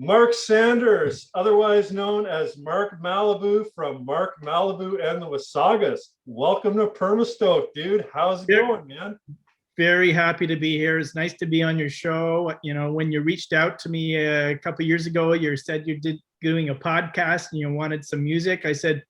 Mark Sanders, otherwise known as Mark Malibu from Mark Malibu and the Wasagas. Welcome to Permastoked, dude. How's it going, man? Very happy to be here. It's nice to be on your show. You know, when you reached out to me a couple of years ago, you said you did doing a podcast and you wanted some music. I said,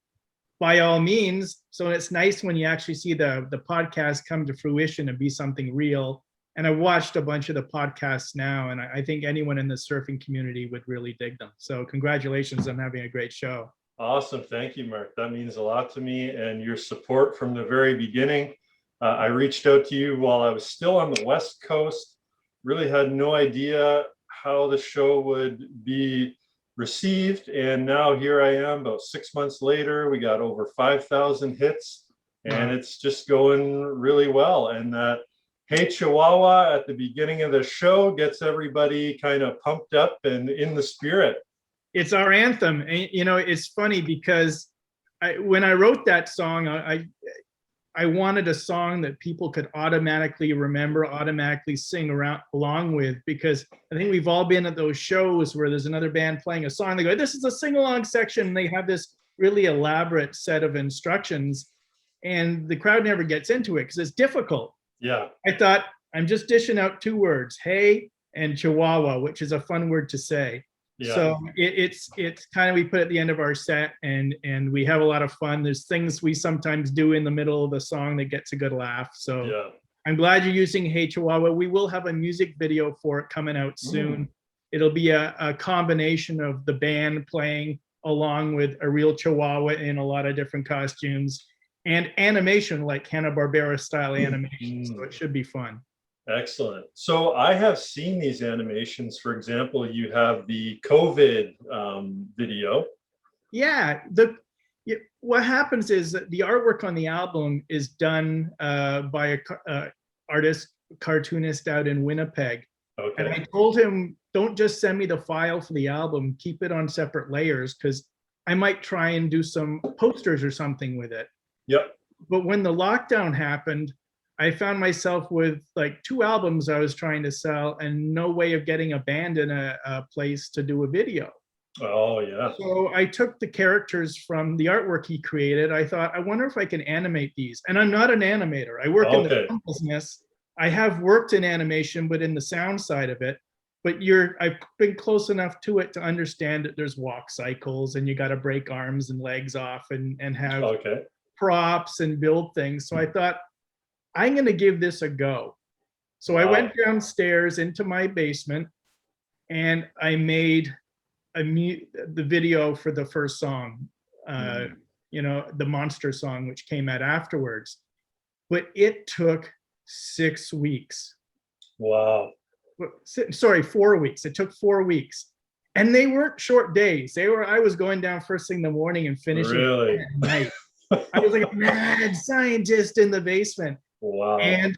by all means. So it's nice when you actually see the podcast come to fruition and be something real. And I watched a bunch of the podcasts now, and I think anyone in the surfing community would really dig them. So congratulations on having a great show. Awesome. Thank you, Mark. That means a lot to me, and your support from the very beginning. I reached out to you while I was still on the West Coast. Really had no idea how the show would be received. And now here I am about 6 months later. We got over 5,000 hits, and it's just going really well. And that Hey Chihuahua at the beginning of the show gets everybody kind of pumped up and in the spirit. It's our anthem. And, you know, it's funny because when I wrote that song, I wanted a song that people could automatically remember, automatically sing along with, because I think we've all been at those shows where there's another band playing a song. They go, this is a sing-along section. And they have this really elaborate set of instructions, and the crowd never gets into it because it's difficult. Yeah. I thought, I'm just dishing out two words, hey and Chihuahua, which is a fun word to say. Yeah. So it's kind of, we put at the end of our set, and we have a lot of fun. There's things we sometimes do in the middle of the song that gets a good laugh. So yeah. I'm glad you're using Hey Chihuahua. We will have a music video for it coming out soon. It'll be a combination of the band playing along with a real Chihuahua in a lot of different costumes, and animation, like Hanna-Barbera style animation. So it should be fun. Excellent. So I have seen these animations. For example, you have the COVID video. Yeah. What happens is that the artwork on the album is done by a artist, cartoonist out in Winnipeg. Okay. And I told him, don't just send me the file for the album, keep it on separate layers, because I might try and do some posters or something with it. Yep. But when the lockdown happened, I found myself with like 2 albums I was trying to sell and no way of getting a band in a place to do a video. Oh, yeah. So I took the characters from the artwork he created. I thought, I wonder if I can animate these. And I'm not an animator. I work in the film business. I have worked in animation, but in the sound side of it. But I've been close enough to it to understand that there's walk cycles and you got to break arms and legs off and have props and build things. So I thought, I'm going to give this a go. So I went downstairs into my basement and I made the video for the first song, you know, the monster song, which came out afterwards. But it took 6 weeks. Wow. Sorry, 4 weeks. It took 4 weeks. And they weren't short days. I was going down first thing in the morning and finishing at night. I was like a mad scientist in the basement. Wow. And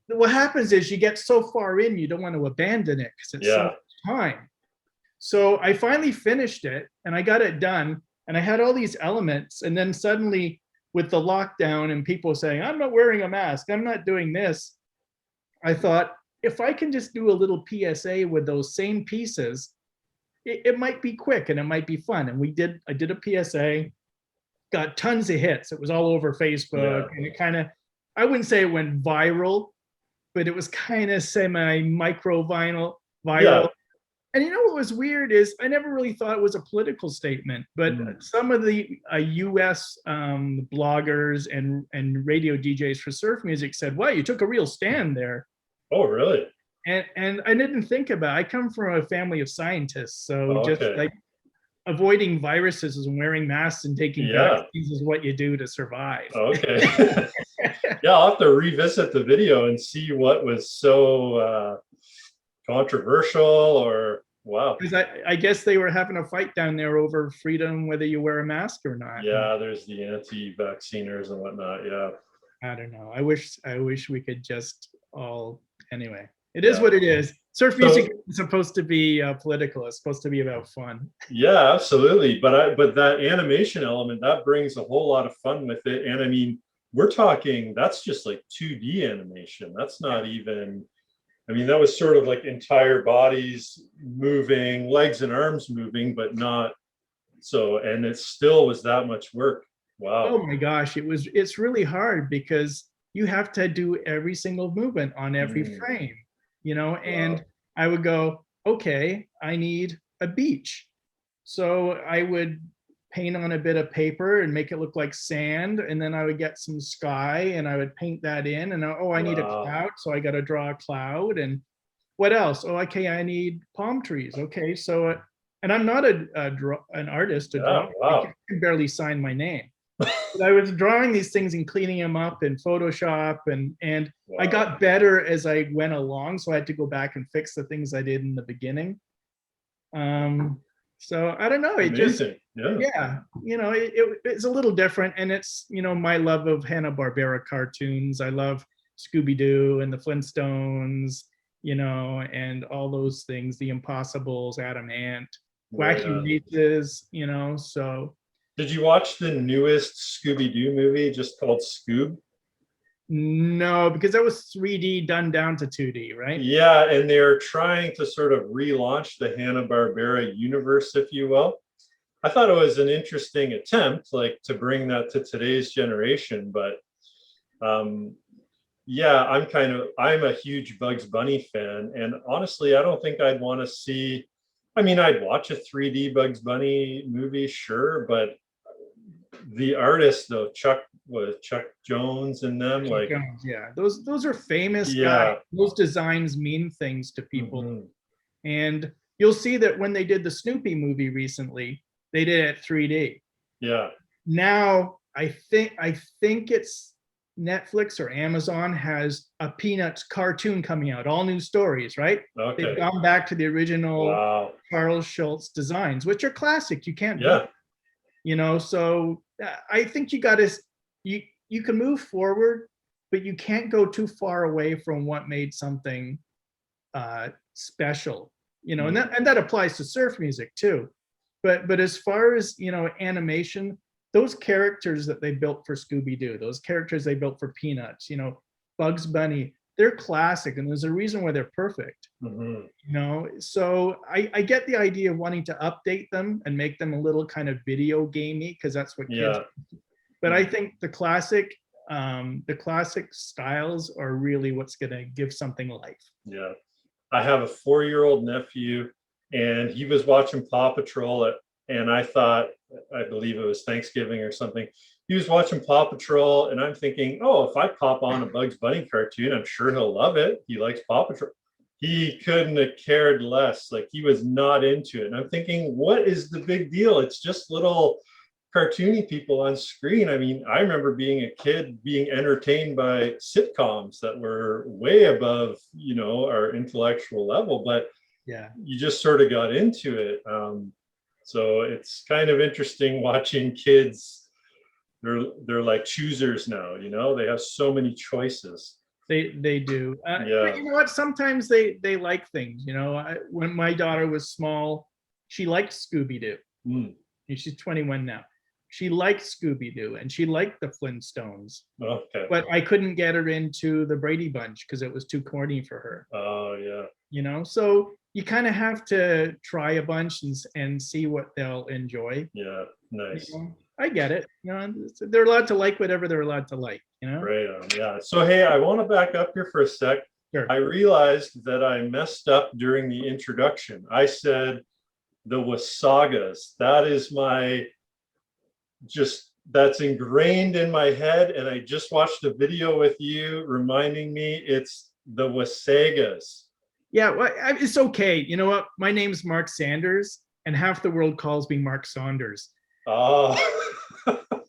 what happens is you get so far in, you don't want to abandon it because it's so much time. So I finally finished it and I got it done, and I had all these elements. And then suddenly with the lockdown and people saying, I'm not wearing a mask, I'm not doing this, I thought, if I can just do a little PSA with those same pieces, it might be quick and it might be fun. And I did a PSA, got tons of hits. It was all over Facebook, and it kind of, I wouldn't say it went viral, but it was kind of semi-micro viral. Yeah. And you know what was weird is I never really thought it was a political statement, but some of the US bloggers and radio DJs for surf music said, wow, you took a real stand there. Oh, really? And I didn't think about it. I come from a family of scientists, so just like avoiding viruses and wearing masks and taking vaccines is what you do to survive. Okay. Yeah, I'll have to revisit the video and see what was so controversial, or wow. Because I guess they were having a fight down there over freedom, whether you wear a mask or not. Yeah, there's the anti-vacciners and whatnot. Yeah. I don't know. I wish we could just all, anyway. It is what it is. Surf music is supposed to be political. It's supposed to be about fun. Yeah, absolutely. But that animation element, that brings a whole lot of fun with it. And I mean, we're talking, that's just like 2D animation. That's not even I mean, that was sort of like entire bodies moving, legs and arms moving, but not so, and it still was that much work. Wow. Oh my gosh, it's really hard because you have to do every single movement on every frame, you know, and I would go, okay, I need a beach. So I would paint on a bit of paper and make it look like sand, and then I would get some sky and I would paint that in, and oh, I need a cloud, so I got to draw a cloud. And what else? Oh, okay, I need palm trees. Okay, so and I'm not an artist to draw. I can barely sign my name. But I was drawing these things and cleaning them up in Photoshop, and I got better as I went along, so I had to go back and fix the things I did in the beginning. So I don't know, it amazing. yeah, you know, it's a little different, and it's, you know, my love of Hanna-Barbera cartoons. I love Scooby-Doo and the Flintstones, you know, and all those things, the Impossibles, Adam Ant, Wacky Races, you know. So did you watch the newest Scooby-Doo movie just called Scoob? No, because that was 3D done down to 2D, right? Yeah, and they're trying to sort of relaunch the Hanna-Barbera universe, if you will. I thought it was an interesting attempt, like, to bring that to today's generation, but yeah, I'm a huge Bugs Bunny fan, and honestly, I don't think I'd want to see, I mean, I'd watch a 3D Bugs Bunny movie, sure, but the artist though, Chuck Jones and them, Chuck like Jones, yeah, those are famous guys. Those designs mean things to people. And you'll see that when they did the Snoopy movie recently, they did it 3D. Yeah. Now I think it's Netflix or Amazon has a Peanuts cartoon coming out, all new stories, right? Okay. They've gone back to the original Charles Schulz designs, which are classic. You can't beat, you know, so I think you got to, you can move forward, but you can't go too far away from what made something special, you know, and that applies to surf music too. But as far as, you know, animation, those characters that they built for Scooby-Doo, those characters they built for Peanuts, you know, Bugs Bunny, they're classic, and there's a reason why they're perfect. You know, so I get the idea of wanting to update them and make them a little kind of video gamey, because that's what kids. But I think the classic styles are really what's going to give something life. Yeah, I have a 4-year-old nephew, and he was watching Paw Patrol and I believe it was Thanksgiving or something. He was watching Paw Patrol, and I'm thinking, oh, if I pop on a Bugs Bunny cartoon, I'm sure he'll love it. He likes Paw Patrol. He couldn't have cared less. Like, he was not into it. And I'm thinking, what is the big deal? It's just little cartoony people on screen. I mean, I remember being a kid being entertained by sitcoms that were way above, you know, our intellectual level, but you just sort of got into it. So it's kind of interesting watching kids. They're like choosers now, you know, they have so many choices. They do. But you know what? Sometimes they like things, you know. When my daughter was small, she liked Scooby-Doo. And she's 21 now. She liked Scooby-Doo and she liked the Flintstones. Okay. But I couldn't get her into the Brady Bunch because it was too corny for her. Oh, yeah. You know, so you kind of have to try a bunch and see what they'll enjoy. Yeah, nice. You know? I get it. You know, they're allowed to like whatever they're allowed to like, you know? Right on, yeah. So, hey, I want to back up here for a sec. Sure. I realized that I messed up during the introduction. I said the Wasagas. That is that's ingrained in my head, and I just watched a video with you reminding me it's the Wasagas. Yeah, well, it's okay. You know what? My name's Mark Sanders, and half the world calls me Mark Saunders. Oh.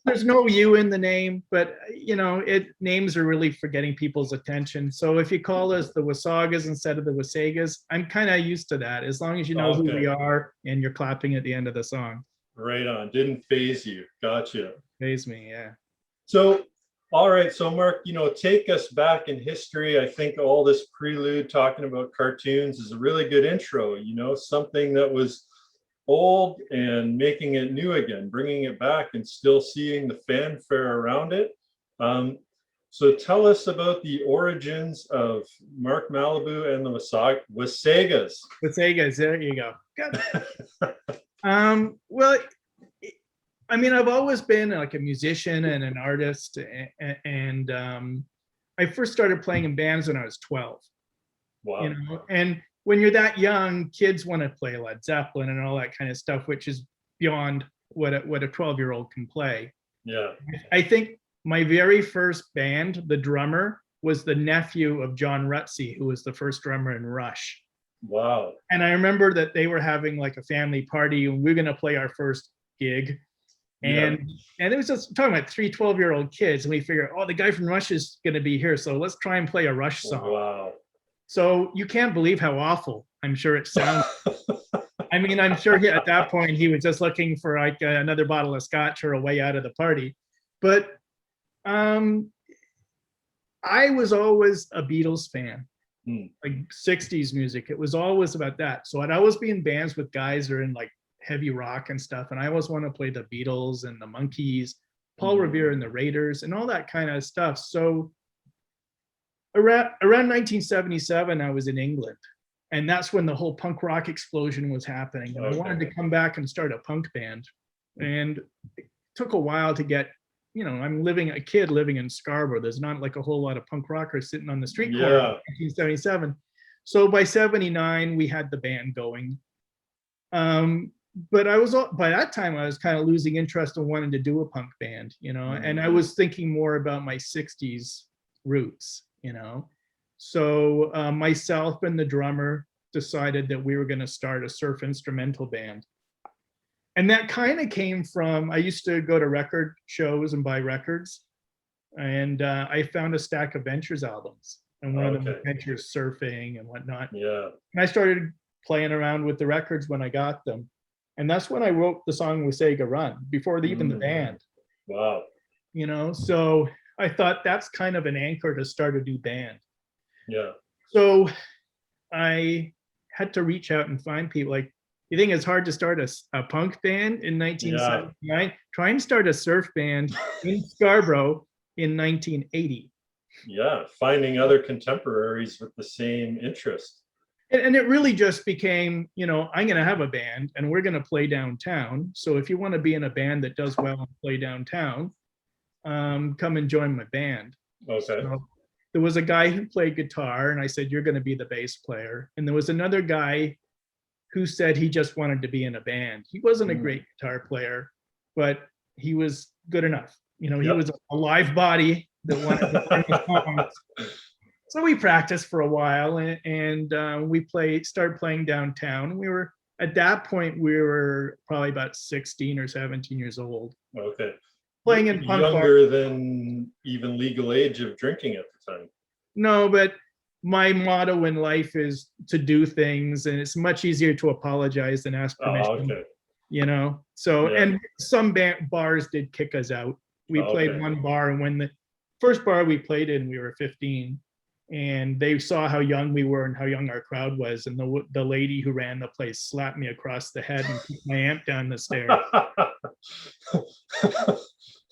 There's no U in the name, but you know, names are really for getting people's attention. So if you call us the Wasagas instead of the Wasagas, I'm kind of used to that, as long as you know who we are and you're clapping at the end of the song. Right on. Didn't phase you. Gotcha. Phase me, yeah. So, all right. So, Mark, you know, take us back in history. I think all this prelude talking about cartoons is a really good intro, you know, something that was old and making it new again, bringing it back and still seeing the fanfare around it. So tell us about the origins of Mark Malibu and the Wasagas. Wasagas, there you go. Well, I mean, I've always been like a musician and an artist, and I first started playing in bands when I was 12. Wow. You know, and when you're that young, kids want to play Led Zeppelin and all that kind of stuff, which is beyond what a 12-year-old can play. Yeah. I think my very first band, the drummer was the nephew of John Rutsey, who was the first drummer in Rush. Wow. And I remember that they were having like a family party and we were going to play our first gig. And it was just talking about 3 12-year-old kids. And we figured, oh, the guy from Rush is going to be here. So let's try and play a Rush song. Wow. So you can't believe how awful I'm sure it sounds. I mean, I'm sure at that point he was just looking for like another bottle of scotch or a way out of the party. But I was always a Beatles fan, like 60s music. It was always about that. So I'd always be in bands with guys that are in like heavy rock and stuff. And I always want to play the Beatles and the Monkees, Paul Revere and the Raiders and all that kind of stuff. So around 1977, I was in England. And that's when the whole punk rock explosion was happening. And I wanted to come back and start a punk band. And it took a while to get, you know, I'm a kid living in Scarborough. There's not like a whole lot of punk rockers sitting on the street corner in 1977. So by 79, we had the band going. But by that time, I was kind of losing interest in wanting to do a punk band, you know, and I was thinking more about my 60s roots, you know. So myself and the drummer decided that we were going to start a surf instrumental band. And that kind of came from, I used to go to record shows and buy records. And I found a stack of Ventures albums. And one of them was Ventures Surfing and whatnot. Yeah. And I started playing around with the records when I got them. And that's when I wrote the song Wasaga Run, before even the band. Wow. You know, so I thought that's kind of an anchor to start a new band. Yeah. So I had to reach out and find people. Like, you think it's hard to start a punk band in 1979? Yeah. Try and start a surf band in Scarborough in 1980. Yeah, finding other contemporaries with the same interest. And it really just became, you know, I'm going to have a band and we're going to play downtown. So if you want to be in a band that does well and play downtown, come and join my band. Okay. So there was a guy who played guitar and I said, you're going to be the bass player. And there was another guy who said he just wanted to be in a band. He wasn't a great guitar player, but he was good enough. You know, he was a live body that wanted to play the songs. So we practiced for a while and we started playing downtown. We were, at that point, we were probably about 16 or 17 years old. Okay. Playing in punk younger than even legal age of drinking at the time. No, but my motto in life is to do things, and it's much easier to apologize than ask permission. You know, so and some bars did kick us out. We played one bar, and when the first bar we played in, we were 15, and they saw how young we were and how young our crowd was, and the lady who ran the place slapped me across the head and kicked my amp down the stairs.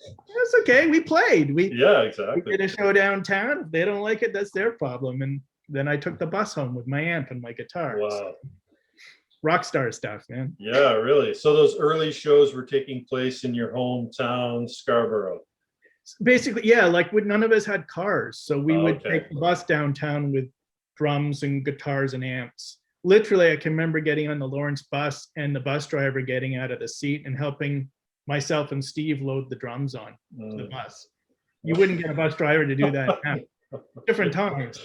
That's okay. We played. Exactly. We did a show downtown. If they don't like it, that's their problem. And then I took the bus home with my amp and my guitar. Wow. So, rock star stuff, man. Yeah, really. So those early shows were taking place in your hometown, Scarborough. Basically, yeah. Like none of us had cars, so we would take the bus downtown with drums and guitars and amps. Literally, I can remember getting on the Lawrence bus and the bus driver getting out of the seat and helping myself and Steve load the drums on the bus. You wouldn't get a bus driver to do that now. Different times.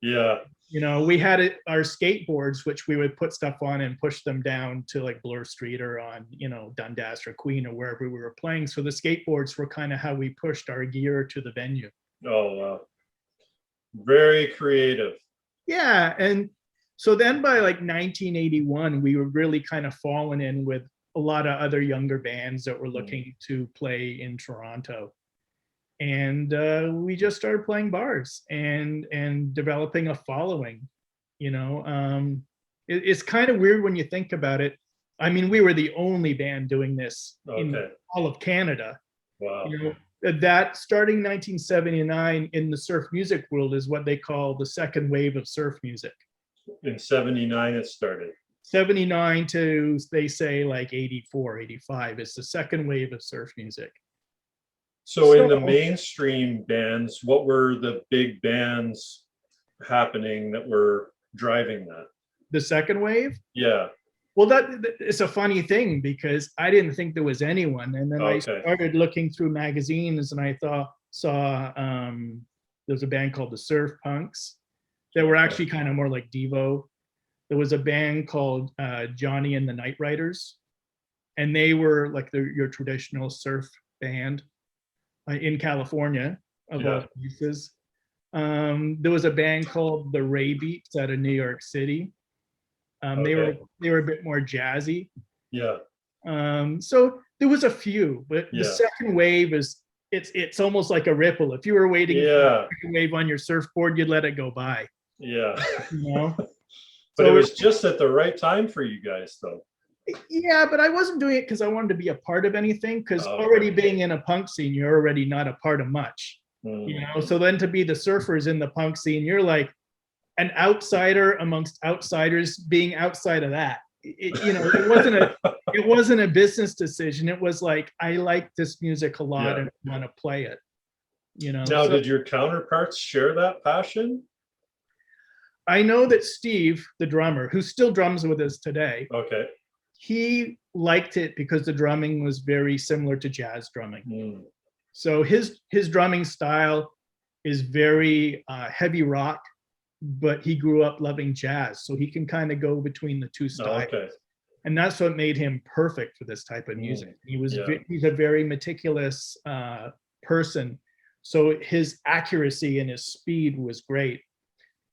Yeah. You know, we had our skateboards, which we would put stuff on and push them down to like Bloor Street or on, you know, Dundas or Queen or wherever we were playing. So the skateboards were kind of how we pushed our gear to the venue. Oh, wow. Very creative. Yeah. And so then by like 1981, we were really kind of falling in with a lot of other younger bands that were looking to play in Toronto. And we just started playing bars and developing a following, you know. It's kind of weird when you think about it. I mean, we were the only band doing this in all of Canada. Wow. You know, That starting 1979 in the surf music world is what they call the second wave of surf music. In 79 it started. 79 to, they say, like 84, 85 is the second wave of surf music. So in the mainstream bands, what were the big bands happening that were driving that? The second wave? Yeah. Well, that it's a funny thing because I didn't think there was anyone, and then I started looking through magazines, and I saw there's a band called the Surf Punks that were actually kind of more like Devo. There was a band called Johnny and the Night Riders, and they were like your traditional surf band in California, of all places. There was a band called the Ray Beats out of New York City. They were a bit more jazzy. Yeah. So there was a few, but the second wave is it's almost like a ripple. If you were waiting for a second wave on your surfboard, you'd let it go by. Yeah. You know? But it was just at the right time for you guys, though. Yeah, but I wasn't doing it because I wanted to be a part of anything, because already being in a punk scene, you're already not a part of much. You know, so then to be the surfers in the punk scene, you're like an outsider amongst outsiders being outside of that. It wasn't a business decision. It was like, I like this music a lot and I want to play it. You know. Now, did your counterparts share that passion? I know that Steve, the drummer, who still drums with us today, he liked it because the drumming was very similar to jazz drumming. So his drumming style is very heavy rock, but he grew up loving jazz, so he can kind of go between the two styles. And that's what made him perfect for this type of music. He's a very meticulous person, so his accuracy and his speed was great.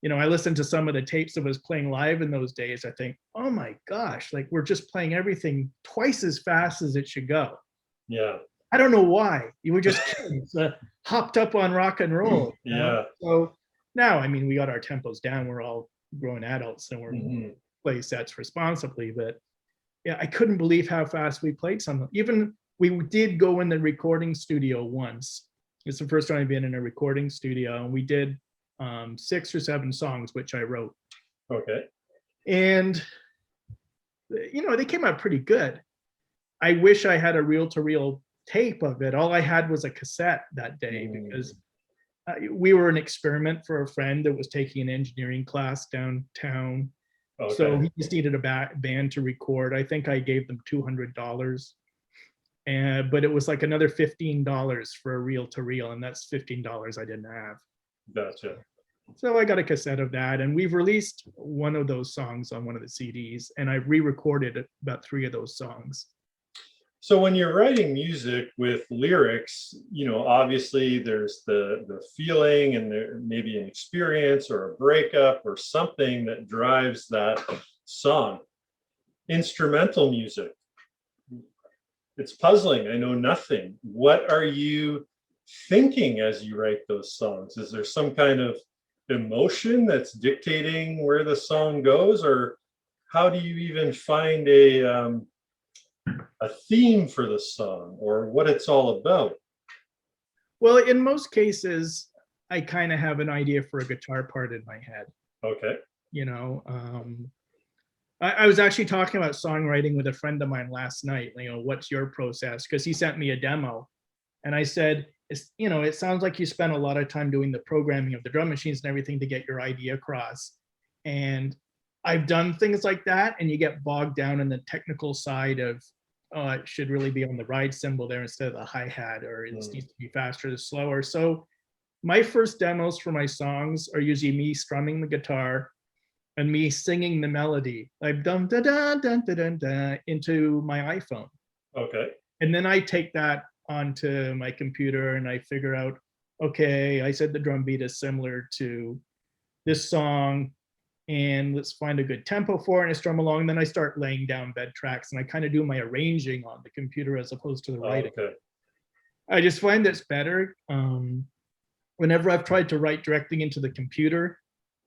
You know, I listened to some of the tapes of us playing live in those days. I think, oh my gosh, like we're just playing everything twice as fast as it should go. Yeah. I don't know why. You were just kids, hopped up on rock and roll. You know? So now, I mean, we got our tempos down. We're all grown adults and we're play sets responsibly. But yeah, I couldn't believe how fast we played something. Even we did go in the recording studio once. It's the first time I've been in a recording studio, and we did 6 or 7 songs, which I wrote. And, you know, they came out pretty good. I wish I had a reel-to-reel tape of it. All I had was a cassette that day because we were an experiment for a friend that was taking an engineering class downtown. So he just needed a band to record. I think I gave them $200. But it was like another $15 for a reel-to-reel, and that's $15 I didn't have. Gotcha. So I got a cassette of that, and we've released one of those songs on one of the CDs, and I re-recorded about 3 of those songs. So when you're writing music with lyrics, you know, obviously there's the feeling and there maybe an experience or a breakup or something that drives that song. Instrumental music, it's puzzling. I know nothing. What are you thinking as you write those songs? Is there some kind of emotion that's dictating where the song goes, or how do you even find a theme for the song or what it's all about? Well, in most cases, I kind of have an idea for a guitar part in my head. You know, I was actually talking about songwriting with a friend of mine last night. You know, what's your process? Because he sent me a demo, and I said, you know, it sounds like you spent a lot of time doing the programming of the drum machines and everything to get your idea across. And I've done things like that, and you get bogged down in the technical side of, oh, it should really be on the ride cymbal there instead of the hi-hat, or it needs to be faster or slower. So my first demos for my songs are usually me strumming the guitar and me singing the melody, like dum da da dun da dun da, into my iPhone. And then I take that onto my computer and I figure out, okay, I said the drum beat is similar to this song, and let's find a good tempo for it, and I strum along. And then I start laying down bed tracks, and I kind of do my arranging on the computer as opposed to the writing. I just find that's better. Whenever I've tried to write directly into the computer,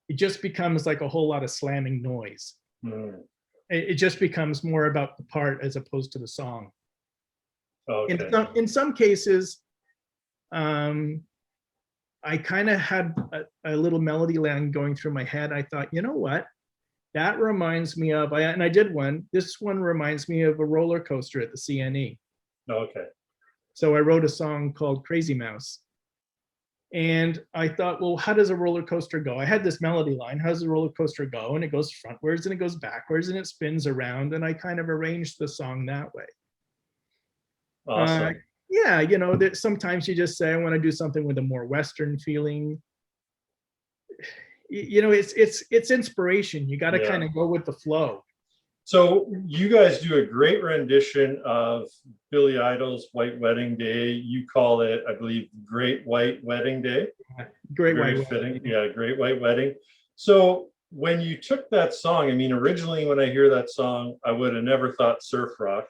it just becomes like a whole lot of slamming noise. It just becomes more about the part as opposed to the song. In some cases, I kind of had a little melody line going through my head. I thought, you know what? That reminds me of, and I did one. This one reminds me of a roller coaster at the CNE. Okay. So I wrote a song called Crazy Mouse. And I thought, well, how does a roller coaster go? I had this melody line. How does a roller coaster go? And it goes frontwards and it goes backwards and it spins around. And I kind of arranged the song that way. Awesome. Yeah, you know, that sometimes you just say, I want to do something with a more Western feeling. You know, it's inspiration. You got to kind of go with the flow. So you guys do a great rendition of Billy Idol's White Wedding Day. You call it, I believe, Great White Wedding Day. Great Very White fitting. Wedding. Yeah, Great White Wedding. So when you took that song, I mean, originally when I hear that song, I would have never thought surf rock.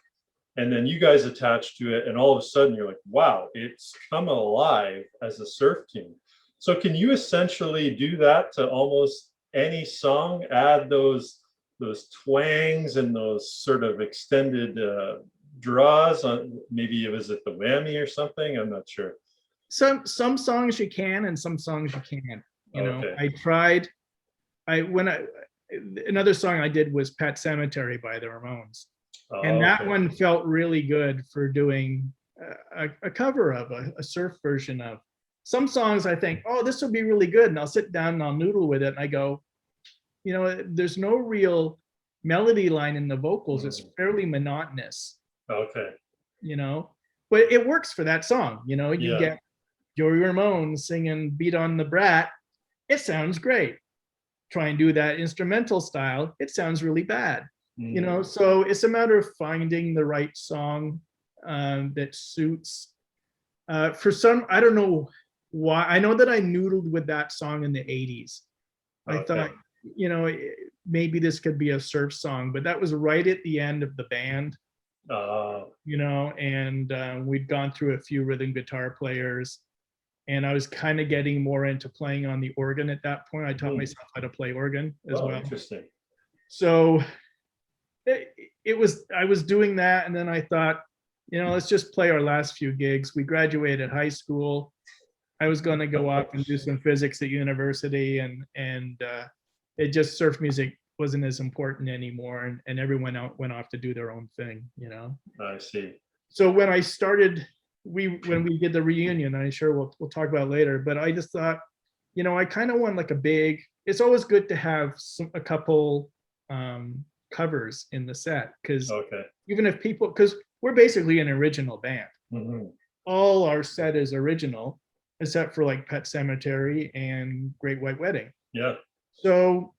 And then you guys attached to it, and all of a sudden you're like, wow, it's come alive as a surf tune. So can you essentially do that to almost any song, add those twangs and those sort of extended draws on, maybe it was at the whammy or something? I'm not sure. Some songs you can and some songs you can't. You know, Okay. I tried. Another song I did was Pet Cemetery by the Ramones. And that one felt really good for doing a cover of a surf version of. Some songs I think, oh, this will be really good. And I'll sit down and I'll noodle with it. And I go, you know, there's no real melody line in the vocals. It's fairly monotonous. Okay. You know, but it works for that song. You know, you get Joey Ramone singing Beat on the Brat. It sounds great. Try and do that instrumental style. It sounds really bad. You know, so it's a matter of finding the right song that suits. For some, I don't know why. I know that I noodled with that song in the 80s. I thought, you know, maybe this could be a surf song, but that was right at the end of the band. You know, and we'd gone through a few rhythm guitar players, and I was kind of getting more into playing on the organ at that point. I taught myself how to play organ as well. Interesting. So I was doing that, and then I thought, you know, let's just play our last few gigs. We graduated high school. I was going to go off and do some physics at university, and it just, surf music wasn't as important anymore, and everyone went off to do their own thing, you know. I see. So when I started, when we did the reunion, I'm sure we'll talk about it later, but I just thought, you know, I kind of want like a big. It's always good to have a couple covers in the set, because even if people, because we're basically an original band. All our set is original except for like Pet Cemetery and Great White Wedding. Yeah. So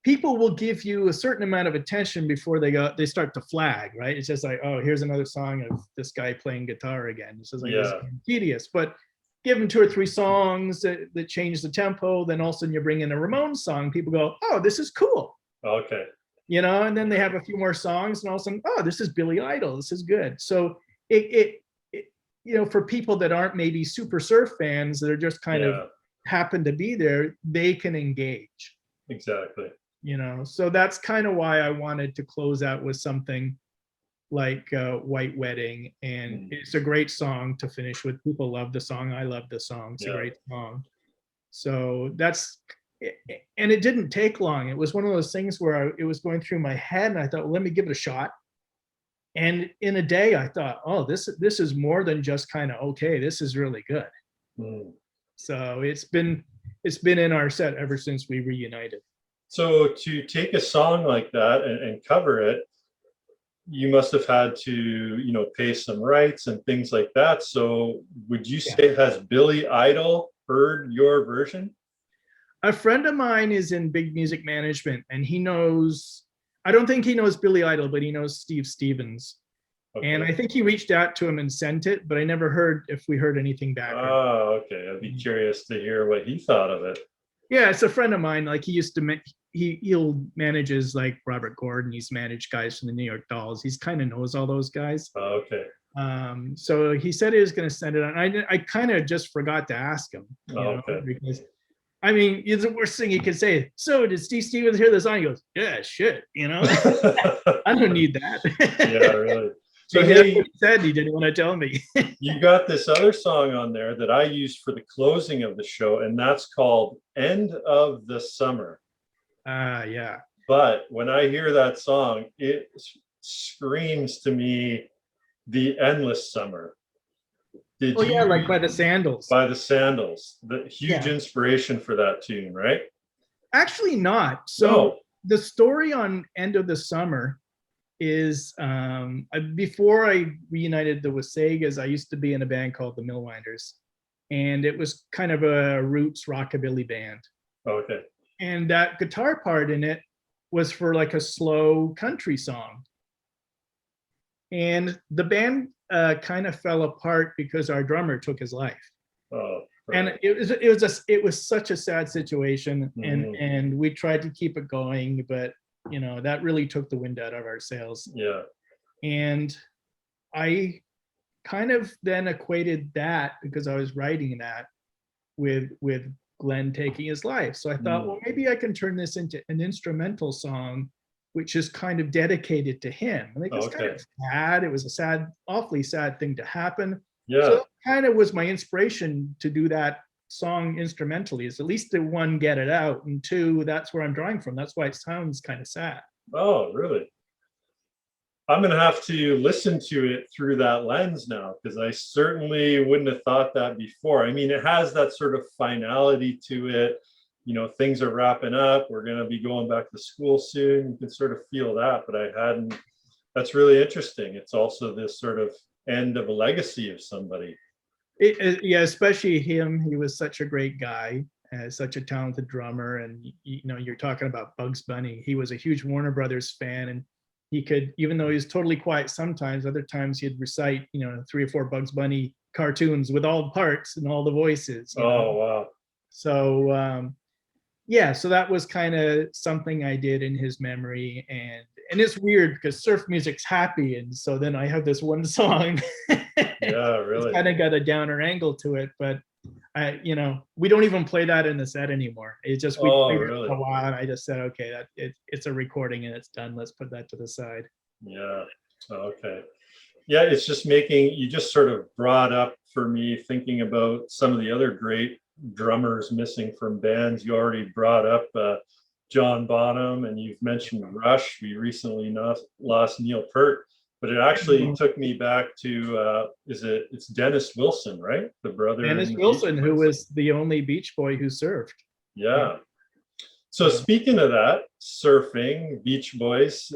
people will give you a certain amount of attention before they start to flag, right? It's just like, oh, here's another song of this guy playing guitar again. It's just like, it's tedious. But give them 2 or 3 songs that change the tempo, then all of a sudden you bring in a Ramones song, people go, oh, this is cool. Okay. You know, and then they have a few more songs, and all of a sudden, oh, this is Billy Idol, this is good. So it you know, for people that aren't maybe super surf fans, that are just kind of happen to be there, they can engage. Exactly. You know, so that's kind of why I wanted to close out with something like White Wedding, and it's a great song to finish with. People love the song. I love the song. It's a great song. So that's, and it didn't take long. It was one of those things where it was going through my head, and I thought, well, let me give it a shot. And in a day, I thought, oh, this is more than just kind of okay. This is really good. So it's been in our set ever since we reunited. So to take a song like that and cover it, you must have had to, you know, pay some rights and things like that. So would you say, has Billy Idol heard your version? A friend of mine is in big music management, and he knows, I don't think he knows Billy Idol, but he knows Steve Stevens. And I think he reached out to him and sent it, but I never heard if we heard anything back. Oh, okay. I'd be curious to hear what he thought of it. Yeah, it's a friend of mine. Like, he used to he'll manages like Robert Gordon. He's managed guys from the New York Dolls. He's kind of knows all those guys. Okay. So he said he was going to send it on. I kind of just forgot to ask him. You know, because I mean, it's the worst thing you could say. So did Steve Stevens hear the song? He goes, yeah, shit. You know, I don't need that. Yeah, really. So Maybe that's hey, what he said. He didn't want to tell me. you got this other song on there that I used for the closing of the show, and that's called End of the Summer. Yeah. But when I hear that song, it screams to me the endless summer. Did Oh yeah, you like by the Sandals. by the Sandals? The huge Yeah. inspiration for that tune, right? Actually not. So No. the story on End of the Summer is before I reunited the Wasagas, I used to be in a band called the Millwinders, and it was kind of a roots rockabilly band. Okay. And that guitar part in it was for like a slow country song. And the band kind of fell apart because our drummer took his life. Oh, and right. it was such a sad situation, Mhm. and we tried to keep it going, but that really took the wind out of our sails. Yeah. And I kind of then equated that, because I was writing that, with Glenn taking his life. So I thought, well, maybe I can turn this into an instrumental song, which is kind of dedicated to him. Like, it's kind Okay. of sad. It was a sad, awfully sad thing to happen. Yeah. So that kind of was my inspiration to do that song instrumentally, is at least to one, get it out, and two, that's where I'm drawing from. That's why it sounds kind of sad. Oh, really? I'm going to have to listen to it through that lens now, because I certainly wouldn't have thought that before. I mean, it has that sort of finality to it. Things are wrapping up. We're going to be going back to school soon. You can sort of feel that, but I hadn't. That's really interesting. It's also this sort of end of a legacy of somebody. Yeah, especially him. He was such a great guy, such a talented drummer. And you're talking about Bugs Bunny. He was a huge Warner Brothers fan, and he could, even though he was totally quiet sometimes, other times he'd recite 3 or 4 Bugs Bunny cartoons with all the parts and all the voices. Oh, wow. So yeah, so that was kind of something I did in his memory. And it's weird because surf music's happy, and so then I have this one song. Yeah, really. It's kind of got a downer angle to it, but we don't even play that in the set anymore. It's just we played really? it for a while, and I just said, okay, it's a recording and it's done. Let's put that to the side. Yeah. Okay. Yeah, it's just you just sort of brought up for me thinking about some of the other great drummers missing from bands. You already brought up John Bonham, and you've mentioned Rush. We recently lost Neil Peart, but it actually took me back to it's Dennis Wilson, right? The brother. Dennis Wilson, who was the only Beach Boy who surfed. Yeah. So speaking of that, surfing, Beach Boys,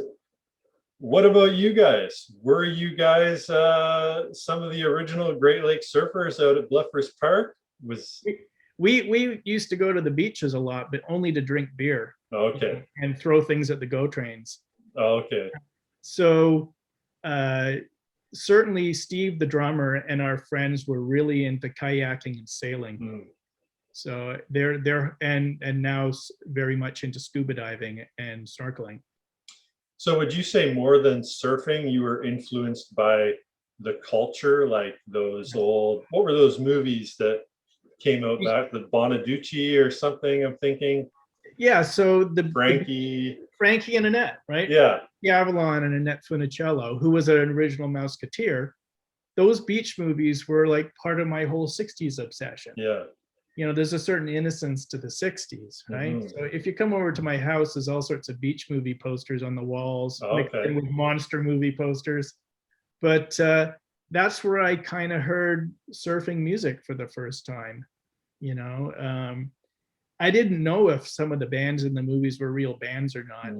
what about you guys? Were you guys some of the original Great Lakes surfers out at Bluffers Park? We used to go to the beaches a lot, but only to drink beer. Okay. And throw things at the go trains. Okay. So certainly Steve, the drummer, and our friends were really into kayaking and sailing. So they're and now very much into scuba diving and snorkeling. So would you say more than surfing, you were influenced by the culture, like those old, what were those movies that came out back, the Bonaducci or something, I'm thinking? Yeah, so Frankie and Annette, right? Yeah. Avalon and Annette Funicello, who was an original Mouseketeer. Those beach movies were like part of my whole 60s obsession. Yeah. There's a certain innocence to the 60s, right? So if you come over to my house, there's all sorts of beach movie posters on the walls, with monster movie posters. But that's where I kind of heard surfing music for the first time. I didn't know if some of the bands in the movies were real bands or not.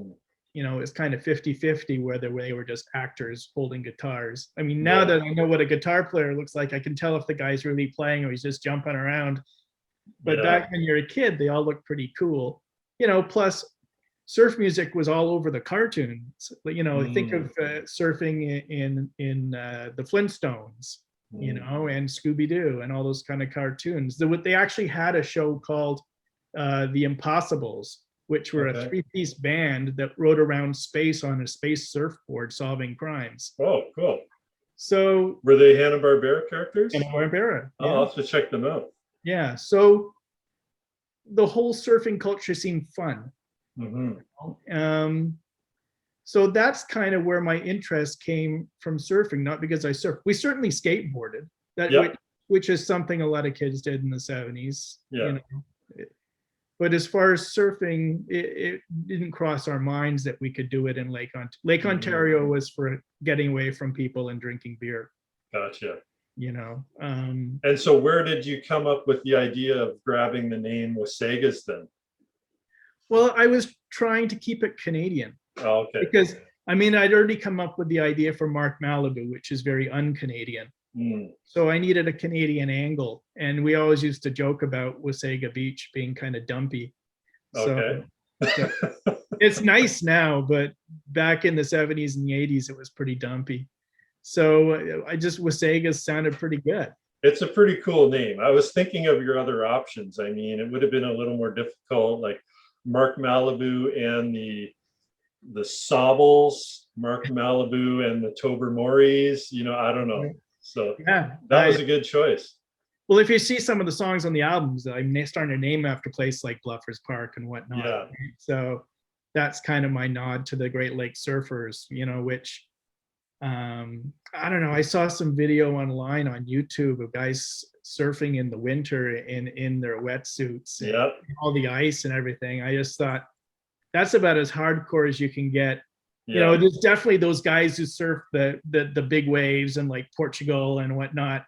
It's kind of 50-50 whether they were just actors holding guitars. I mean, now that I know what a guitar player looks like, I can tell if the guy's really playing or he's just jumping around. But back when you're a kid, they all look pretty cool. Plus surf music was all over the cartoons. Think of surfing in the Flintstones, and Scooby-Doo and all those kind of cartoons. They actually had a show called The Impossibles, which were a 3-piece band that rode around space on a space surfboard solving crimes. Oh, cool. So were they Hanna-Barbera characters? Hanna-Barbera. Yeah. I'll have to check them out. Yeah. So the whole surfing culture seemed fun. So that's kind of where my interest came from surfing, not because I surfed. We certainly skateboarded, Yep. which is something a lot of kids did in the 70s. Yeah. You know? But as far as surfing, it didn't cross our minds that we could do it in Lake Ontario. Lake Ontario was for getting away from people and drinking beer. Gotcha. You know. And so where did you come up with the idea of grabbing the name Wasagas then? Well, I was trying to keep it Canadian. Oh, okay. Because, I mean, I'd already come up with the idea for Mark Malibu, which is very un-Canadian. So I needed a Canadian angle. And we always used to joke about Wasaga Beach being kind of dumpy. So, okay. so it's nice now, but back in the 70s and the 80s, it was pretty dumpy. So Wasagas sounded pretty good. It's a pretty cool name. I was thinking of your other options. I mean, it would have been a little more difficult, like Mark Malibu and the Sobbles, Mark Malibu and the Tobermories, you know, I don't know. So yeah, that was a good choice. Well, if you see some of the songs on the albums, I'm starting to name after places like Bluffers Park and whatnot. Yeah. Right? So that's kind of my nod to the Great Lakes surfers, you know, which I don't know. I saw some video online on YouTube of guys surfing in the winter in their wetsuits, and all the ice and everything. I just thought that's about as hardcore as you can get. You know, there's definitely those guys who surf the big waves and like Portugal and whatnot.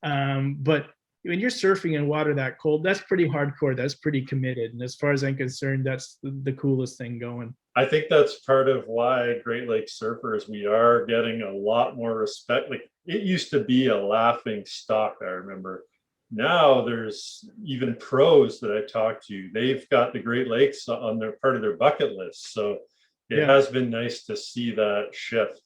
But when you're surfing in water that cold, that's pretty hardcore. That's pretty committed. And as far as I'm concerned, that's the coolest thing going. I think that's part of why Great Lakes surfers, we are getting a lot more respect. Like it used to be a laughing stock, I remember. Now there's even pros that I talk to. They've got the Great Lakes on their part of their bucket list. So it has been nice to see that shift.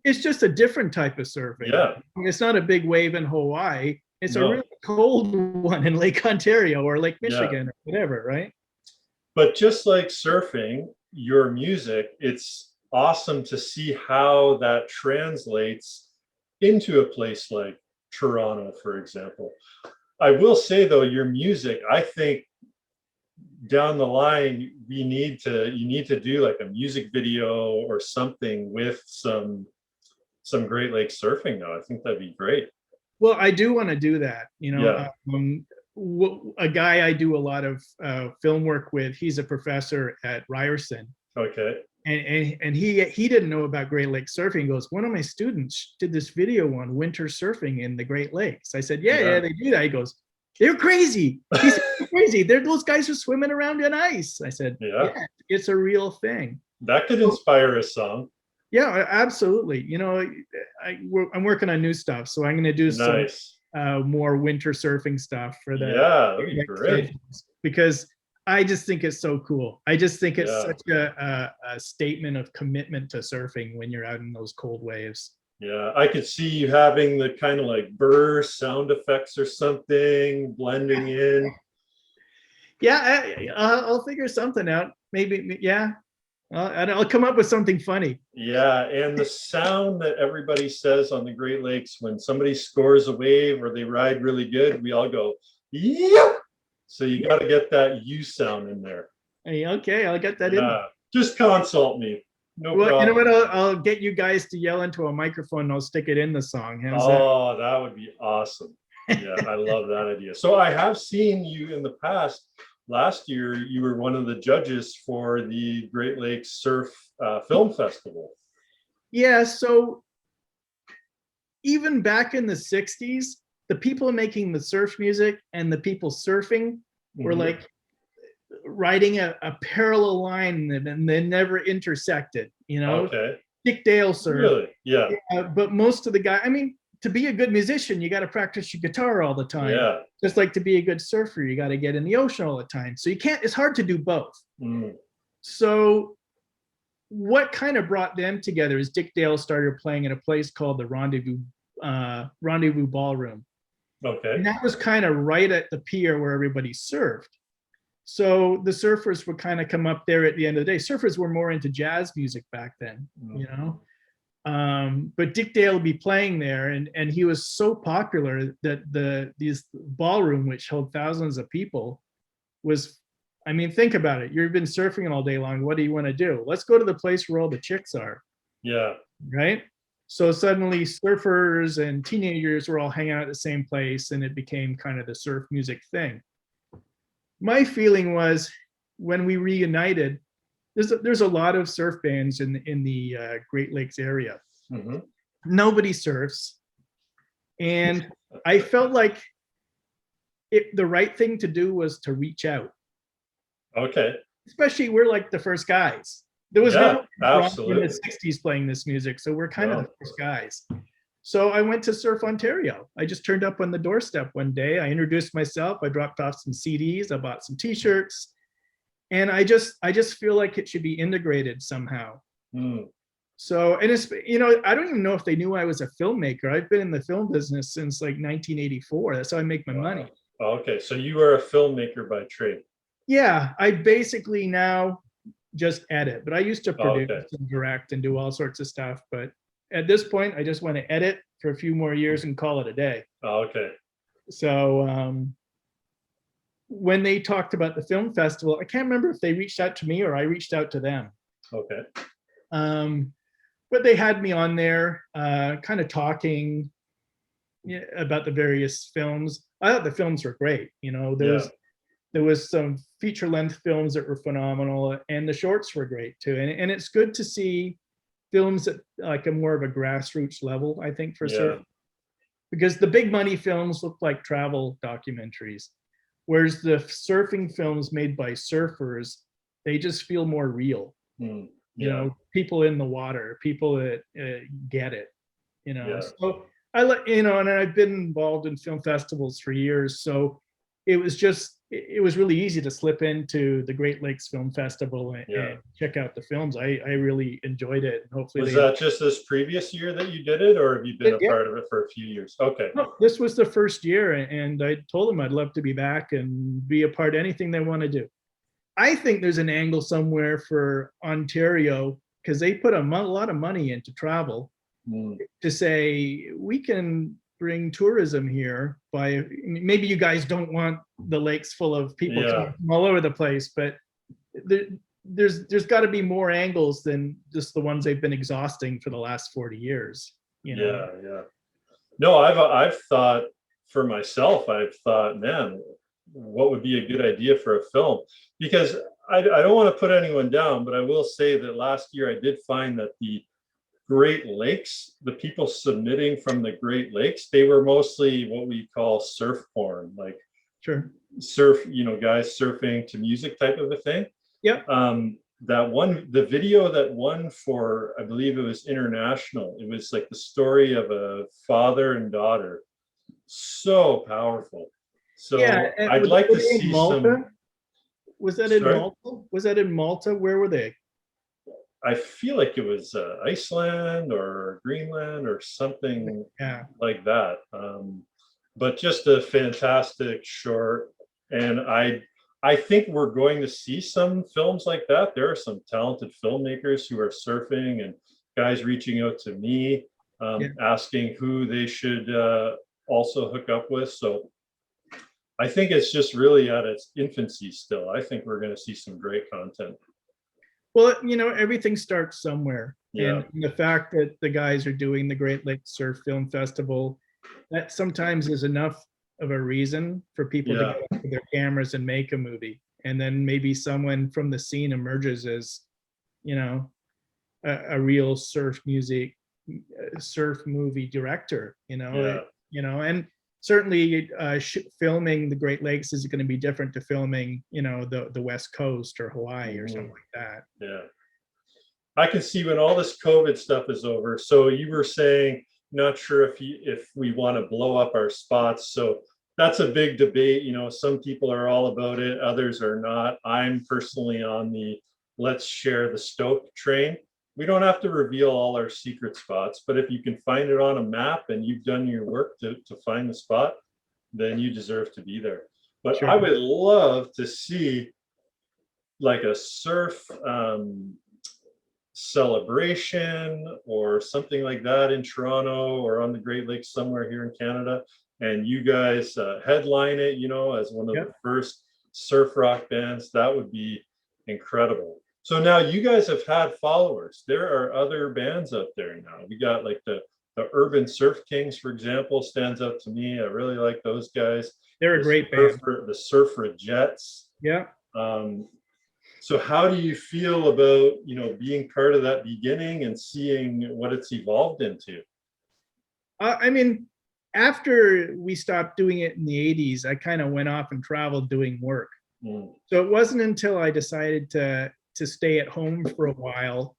It's just a different type of surfing. Yeah. It's not a big wave in Hawaii. It's a really cold one in Lake Ontario or Lake Michigan or whatever, right? But just like surfing, your music, it's awesome to see how that translates into a place like Toronto, for example. I will say though, your music, I think down the line, you need to do like a music video or something with some Great Lakes surfing though. I think that'd be great. Well, I do want to do that. You know, a guy I do a lot of film work with, he's a professor at Ryerson. Okay. And he didn't know about Great Lakes surfing. He goes, one of my students did this video on winter surfing in the Great Lakes. I said, yeah, they do that. He goes, they're crazy. He said, they're crazy. Those guys are swimming around in ice. I said, yeah, it's a real thing. That could inspire a song. Yeah, absolutely. You know, I'm working on new stuff, so I'm going to do some more winter surfing stuff for the that'd be great. Because I just think it's so cool. I just think it's such a statement of commitment to surfing when you're out in those cold waves. Yeah, I could see you having the kind of like burst sound effects or something blending in. Yeah, I'll figure something out. Maybe, I'll come up with something funny. Yeah, and the sound that everybody says on the Great Lakes when somebody scores a wave or they ride really good, we all go, yeah. So you got to get that U sound in there. Hey, okay, I'll get that in. Just consult me. No problem. You know what? I'll get you guys to yell into a microphone and I'll stick it in the song. How's that would be awesome. Yeah, I love that idea. So I have seen you in the past. Last year, you were one of the judges for the Great Lakes Surf Film Festival. Yeah, so even back in the 60s, the people making the surf music and the people surfing were like riding a parallel line and they never intersected, you know? Okay. Dick Dale surf. Really? Yeah. But most of the guys, I mean, to be a good musician, you got to practice your guitar all the time. Yeah. Just like to be a good surfer, you got to get in the ocean all the time. So it's hard to do both. So what kind of brought them together is Dick Dale started playing at a place called the Rendezvous Ballroom. Okay. And that was kind of right at the pier where everybody surfed. So the surfers would kind of come up there at the end of the day. Surfers were more into jazz music back then, you know? But Dick Dale would be playing there, and he was so popular that this ballroom, which held thousands of people, was I mean, think about it. You've been surfing all day long. What do you want to do? Let's go to the place where all the chicks are, Yeah. right? So suddenly surfers and teenagers were all hanging out at the same place, and it became kind of the surf music thing. My feeling was when we reunited, there's a lot of surf bands in the Great Lakes area. Mm-hmm. Nobody surfs. And I felt like the right thing to do was to reach out. Okay. Especially we're like the first guys. There was Yeah, no absolutely. in the 60s playing this music, so we're kind of the first guys. So I went to Surf Ontario. I just turned up on the doorstep one day. I introduced myself. I dropped off some CDs. I bought some T-shirts, and I just feel like it should be integrated somehow. Mm. So, and it's, you know, I don't even know if they knew I was a filmmaker. I've been in the film business since like 1984. That's how I make my money. Okay, so you are a filmmaker by trade. Yeah, I basically now just edit, but I used to produce and direct and do all sorts of stuff. But at this point, I just want to edit for a few more years and call it a day. Okay. So when they talked about the film festival, I can't remember if they reached out to me or I reached out to them. Okay. But they had me on there, kind of talking about the various films. I thought the films were great. You know, there was some feature-length films that were phenomenal, and the shorts were great too. And it's good to see films at like a more of a grassroots level, I think, for surfing. Because the big money films look like travel documentaries, whereas the surfing films made by surfers, they just feel more real. You know, people in the water, people that get it. You know, so I like, you know, and I've been involved in film festivals for years, so it was really easy to slip into the Great Lakes Film Festival and check out the films. I really enjoyed it. And hopefully, was that just this previous year that you did it, or have you been a part of it for a few years? Okay. No, this was the first year, and I told them I'd love to be back and be a part of anything they want to do. I think there's an angle somewhere for Ontario because they put a lot of money into travel to say we can bring tourism here by, maybe you guys don't want the lakes full of people from all over the place, but there's got to be more angles than just the ones they've been exhausting for the last 40 years. You know? No, I've thought for myself, I've thought, man, what would be a good idea for a film? Because I don't want to put anyone down, but I will say that last year I did find that the Great Lakes, the people submitting from the Great Lakes, they were mostly what we call surf porn, like surf, you know, guys surfing to music type of a thing. The video that won for, I believe it was international, it was like the story of a father and daughter. So powerful. So I'd like to see some. Was that in Malta? Was that in Malta? Where were they? I feel like it was Iceland or Greenland or something like that. But just a fantastic short. And I think we're going to see some films like that. There are some talented filmmakers who are surfing and guys reaching out to me, asking who they should also hook up with. So I think it's just really at its infancy still. I think we're going to see some great content. Well, you know, everything starts somewhere. And the fact that the guys are doing the Great Lakes Surf Film Festival, that sometimes is enough of a reason for people to get up with their cameras and make a movie. And then maybe someone from the scene emerges as, you know, a real surf movie director, you know, and certainly filming the Great Lakes is going to be different to filming, you know, the West Coast or Hawaii or something like that. Yeah. I can see when all this COVID stuff is over. So you were saying, not sure if we want to blow up our spots. So that's a big debate. You know, some people are all about it. Others are not. I'm personally on the let's share the stoke train. We don't have to reveal all our secret spots, but if you can find it on a map and you've done your work to find the spot, then you deserve to be there. But I would love to see like a surf celebration or something like that in Toronto or on the Great Lakes, somewhere here in Canada, and you guys headline it, you know, as one of the first, you know, surf rock bands, that would be incredible. So now you guys have had followers. There are other bands out there now. We got like the Urban Surf Kings, for example, stands out to me. I really like those guys. They're a great band. The Surfer Jets. Yeah. So how do you feel about, being part of that beginning and seeing what it's evolved into? I mean, after we stopped doing it in the 80s, I kind of went off and traveled doing work. So it wasn't until I decided to stay at home for a while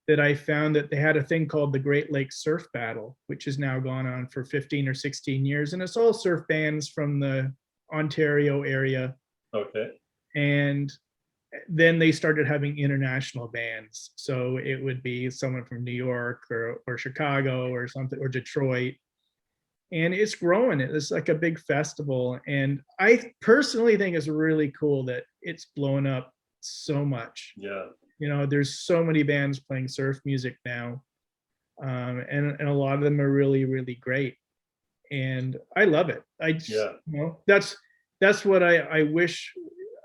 that I found that they had a thing called the Great Lakes Surf Battle, which has now gone on for 15 or 16 years. And it's all surf bands from the Ontario area. Okay. And then they started having international bands. So it would be someone from New York or Chicago or something, or Detroit. And it's growing. It's like a big festival. And I personally think it's really cool that it's blown up so much. Yeah. There's so many bands playing surf music now. And a lot of them are really, really great. And I love it. That's what I wish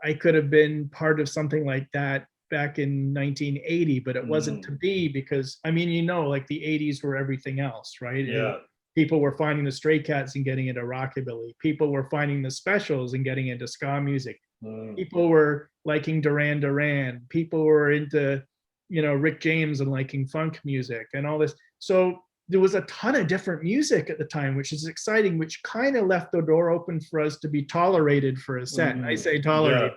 I could have been part of, something like that back in 1980, but it wasn't to be, because like the 80s were everything else, right? Yeah. People were finding the Stray Cats and getting into rockabilly. People were finding the Specials and getting into ska music. People were liking Duran Duran. People were into, Rick James and liking funk music and all this. So there was a ton of different music at the time, which is exciting, which kind of left the door open for us to be tolerated for a set. I say tolerated,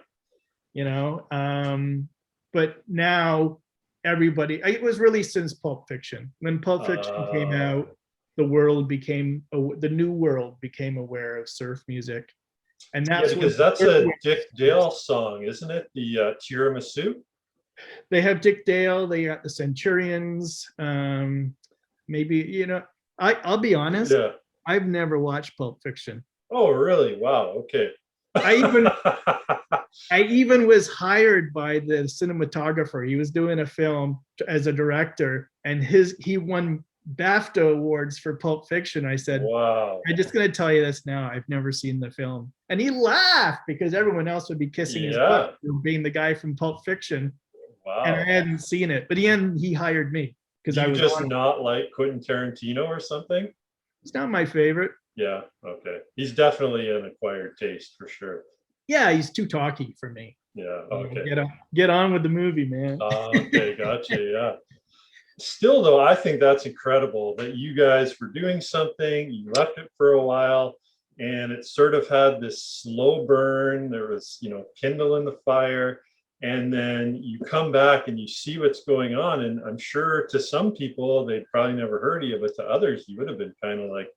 but now everybody, it was really since Pulp Fiction. When Pulp Fiction came out, the new world became aware of surf music. And that's because that's a Dick Dale song, isn't it? The Tiramisu. They have Dick Dale, they got the Centurions. Maybe, I'll be honest. Yeah. I've never watched Pulp Fiction. Oh, really? Wow. Okay. I even was hired by the cinematographer. He was doing a film as a director, and he won BAFTA awards for Pulp Fiction. I said, wow, I'm just going to tell you this now. I've never seen the film. And he laughed because everyone else would be kissing his butt for being the guy from Pulp Fiction. Wow. And I hadn't seen it. But he hired me. Because I was just not like Quentin Tarantino or something? It's not my favorite. Yeah, okay. He's definitely an acquired taste for sure. Yeah, he's too talky for me. Yeah, okay. Get on with the movie, man. Okay, gotcha, yeah. Still though, I think that's incredible that you guys were doing something, you left it for a while, and it sort of had this slow burn. There was, kindle in the fire. And then you come back and you see what's going on. And I'm sure to some people, they'd probably never heard of you, but to others, you would have been kind of like,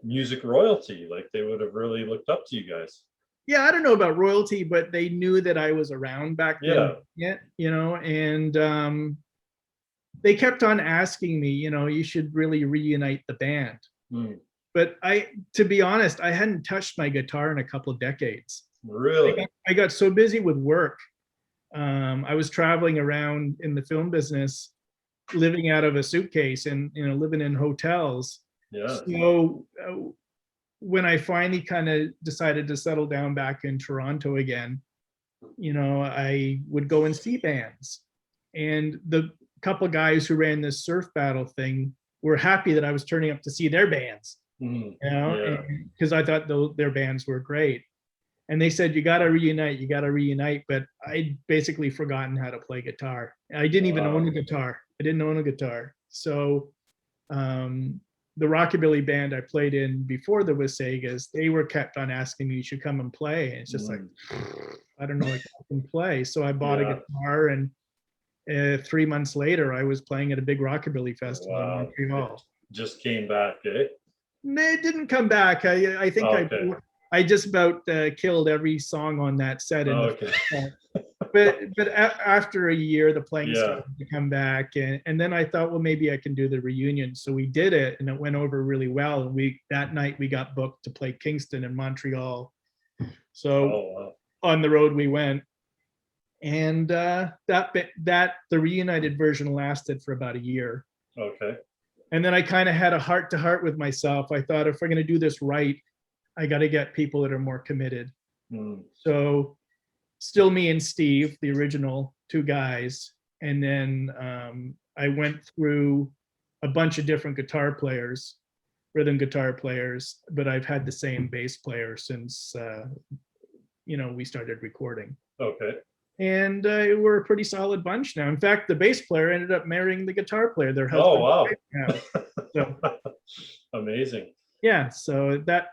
music royalty. Like they would have really looked up to you guys. Yeah, I don't know about royalty, but they knew that I was around back then. Yeah. And they kept on asking me, you should really reunite the band. But to be honest, I hadn't touched my guitar in a couple of decades. Really? I got so busy with work. I was traveling around in the film business, living out of a suitcase and living in hotels. Yeah. So when I finally kind of decided to settle down back in Toronto again, I would go and see bands. And the couple of guys who ran this surf battle thing were happy that I was turning up to see their bands. Because I thought their bands were great. And they said, you got to reunite. But I'd basically forgotten how to play guitar. I didn't even own a guitar. I didn't own a guitar. So the rockabilly band I played in before the Wasagas, they were kept on asking me, you should come and play. And it's just like, I don't know if I can play. So I bought a guitar, and 3 months later, I was playing at a big rockabilly festival in Montreal. Just came back, eh? It didn't come back. I think I just about killed every song on that set. But after a year, the playing started to come back, and then I thought, well, maybe I can do the reunion. So we did it, and it went over really well. And that night we got booked to play Kingston and Montreal. So on the road we went, and the reunited version lasted for about a year. Okay. And then I kind of had a heart-to-heart with myself. I thought, if we're going to do this right, I got to get people that are more committed. Mm. So still me and Steve, the original two guys. And then I went through a bunch of different guitar players, rhythm guitar players, but I've had the same bass player since, we started recording. Okay. And we're a pretty solid bunch now. In fact, the bass player ended up marrying the guitar player, their husband. Oh, wow. Now. So, amazing. Yeah, so that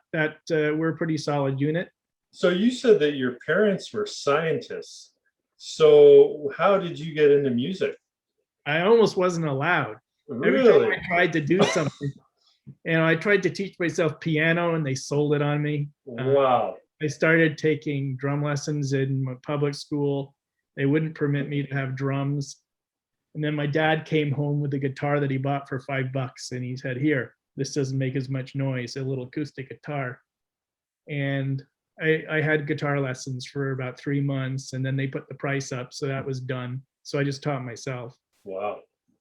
we're a pretty solid unit. So you said that your parents were scientists. So how did you get into music? I almost wasn't allowed. Really? Every time I tried to do something, I tried to teach myself piano and they sold it on me. Wow. I started taking drum lessons in my public school. They wouldn't permit me to have drums. And then my dad came home with a guitar that he bought for $5 and he said, "Here, this doesn't make as much noise, a little acoustic guitar." And I had guitar lessons for about 3 months and then they put the price up. So that was done. So I just taught myself. Wow.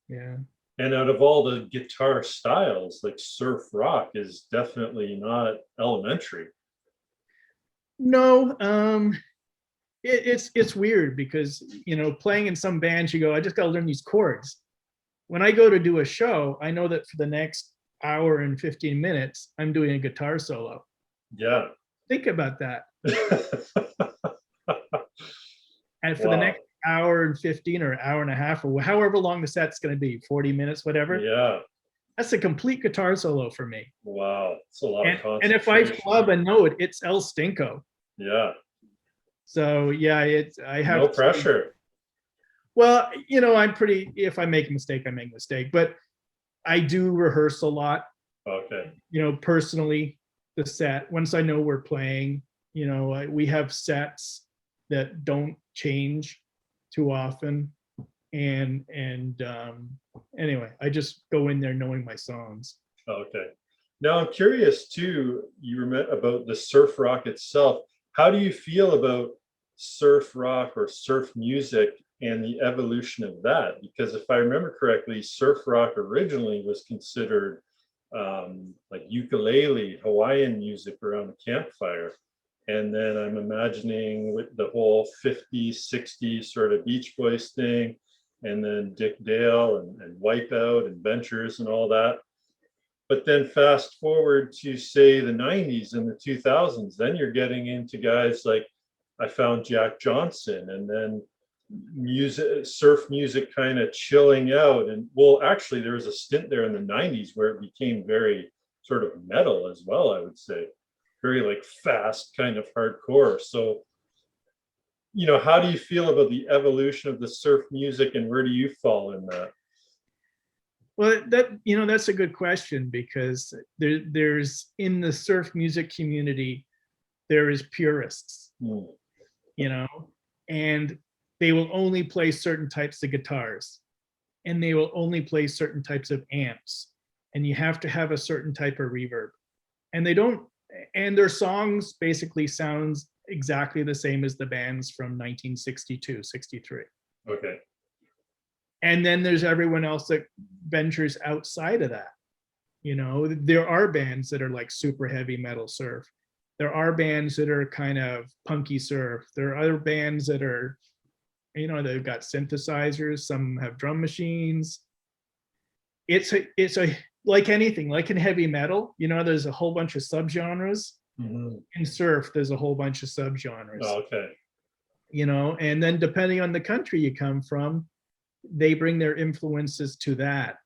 Yeah. And out of all the guitar styles, like surf rock is definitely not elementary. No, it's weird because, playing in some bands, you go, I just got to learn these chords. When I go to do a show, I know that for the next hour and 15 minutes, I'm doing a guitar solo. Yeah. Think about that. And for Wow. the next hour and 15 or hour and a half or however long the set's going to be, 40 minutes, whatever. Yeah. That's a complete guitar solo for me. Wow. It's a lot of concentration. And if I flub a note, it's El Stinko. Yeah. So yeah, I have no pressure. Well, I'm pretty, if I make a mistake, I make a mistake, but I do rehearse a lot. Okay. Personally, the set, once I know we're playing, we have sets that don't change too often. And anyway, I just go in there knowing my songs. Okay. Now I'm curious too, you remember about the surf rock itself. How do you feel about surf rock or surf music and the evolution of that? Because if I remember correctly, surf rock originally was considered like ukulele, Hawaiian music around the campfire. And then I'm imagining with the whole 50s, 60s sort of Beach Boys thing, and then Dick Dale and Wipeout and Ventures and all that. But then fast forward to say the 90s and the 2000s, then you're getting into guys like I found Jack Johnson, and then surf music kind of chilling out. And well, actually there was a stint there in the 90s where it became very sort of metal as well, I would say. Very like fast kind of hardcore. So, how do you feel about the evolution of the surf music and where do you fall in that? Well, that's a good question because there's in the surf music community, there is purists, and they will only play certain types of guitars and they will only play certain types of amps, and you have to have a certain type of reverb, and their songs basically sounds exactly the same as the bands from 1962, 63. Okay. And then there's everyone else that ventures outside of that. There are bands that are like super heavy metal surf. There are bands that are kind of punky surf. There are other bands that are, they've got synthesizers. Some have drum machines. It's a like anything, like in heavy metal, there's a whole bunch of subgenres. Mm-hmm. In surf, there's a whole bunch of subgenres. Oh, okay. And then depending on the country you come from, they bring their influences to that.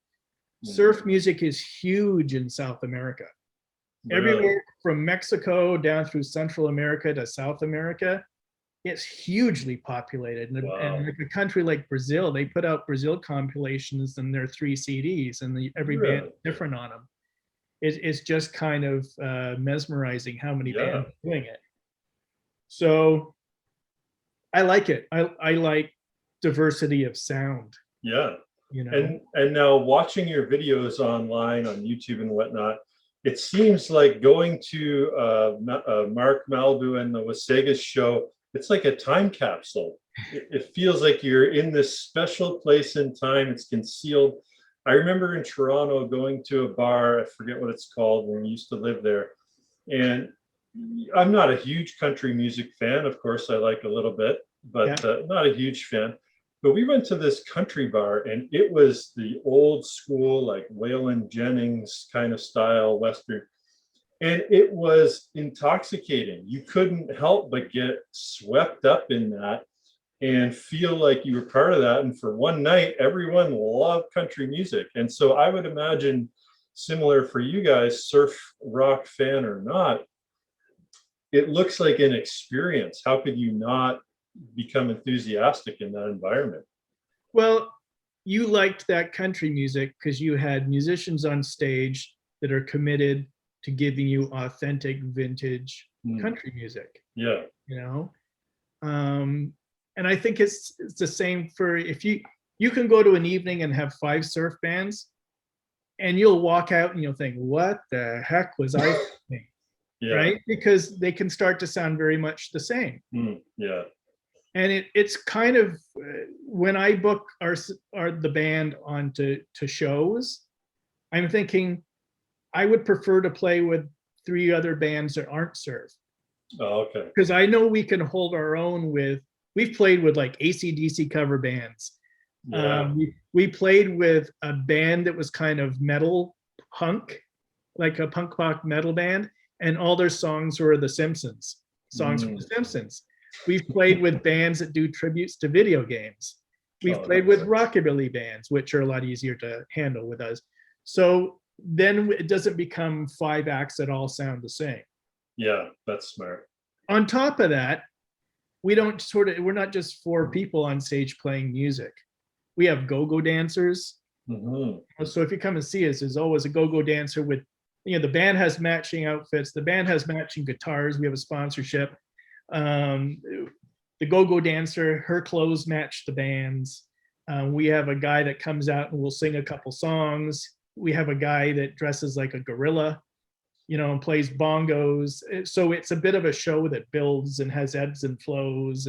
Mm-hmm. Surf music is huge in South America. Really? Everywhere from Mexico down through Central America to South America, it's hugely populated. And, wow. And like a country like Brazil, they put out Brazil compilations and they're 3 CDs, and every band is different on them. It's just kind of mesmerizing how many bands are doing it. So I like it. I like diversity of sound. Yeah. And now watching your videos online on YouTube and whatnot, it seems like going to Mark Malibu and the Wasagas show, it's like a time capsule. It feels like you're in this special place in time. It's concealed. I remember in Toronto going to a bar, I forget what it's called, when we used to live there. And I'm not a huge country music fan. Of course, I like a little bit, but not a huge fan. But we went to this country bar, and it was the old school, like Waylon Jennings kind of style Western. And it was intoxicating. You couldn't help but get swept up in that and feel like you were part of that. And for one night, everyone loved country music. And so I would imagine similar for you guys, surf rock fan or not, it looks like an experience. How could you not become enthusiastic in that environment? Well, you liked that country music because you had musicians on stage that are committed to giving you authentic vintage country music. Yeah. You know? And I think it's the same for if you can go to an evening and have 5 surf bands and you'll walk out and you'll think, what the heck was I thinking? Yeah. Right? Because they can start to sound very much the same. Yeah. And it's kind of when I book the band onto shows, I'm thinking I would prefer to play with 3 other bands that aren't surf. Oh, okay. Because I know we can hold our own with. We've played with like AC/DC cover bands. Yeah. We played with a band that was kind of metal punk, like a punk rock metal band, and all their songs were the Simpsons, songs from the Simpsons. We've played with bands that do tributes to video games. We've played with rockabilly bands, which are a lot easier to handle with us. So then it doesn't become 5 acts that all sound the same. Yeah, that's smart. On top of that, we're not just 4 people on stage playing music. We have go-go dancers. So if you come and see us, there's always a go-go dancer with, the band has matching outfits. The band has matching guitars. We have a sponsorship. The go-go dancer, her clothes match the band's. We have a guy that comes out and will sing a couple songs. We have a guy that dresses like a gorilla, and plays bongos. So it's a bit of a show that builds and has ebbs and flows.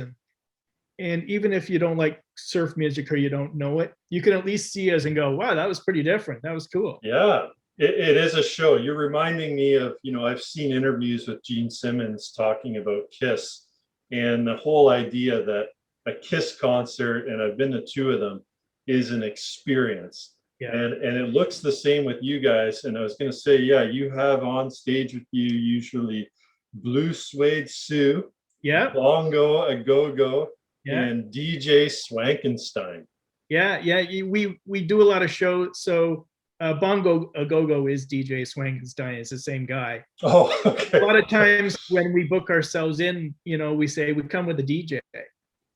And even if you don't like surf music or you don't know it, you can at least see us and go, wow, that was pretty different. That was cool. Yeah, it is a show. You're reminding me of, I've seen interviews with Gene Simmons talking about Kiss and the whole idea that a Kiss concert, and I've been to 2 of them, is an experience. Yeah. And it looks the same with you guys. And I was going to say, yeah, you have on stage with you usually Blue Suede Sue, Bongo a Go-Go, and DJ Swankenstein. Yeah, we do a lot of shows. So Bongo a Go-Go is DJ Swankenstein. It's the same guy. Oh, okay. A lot of times when we book ourselves in, we say we come with a DJ.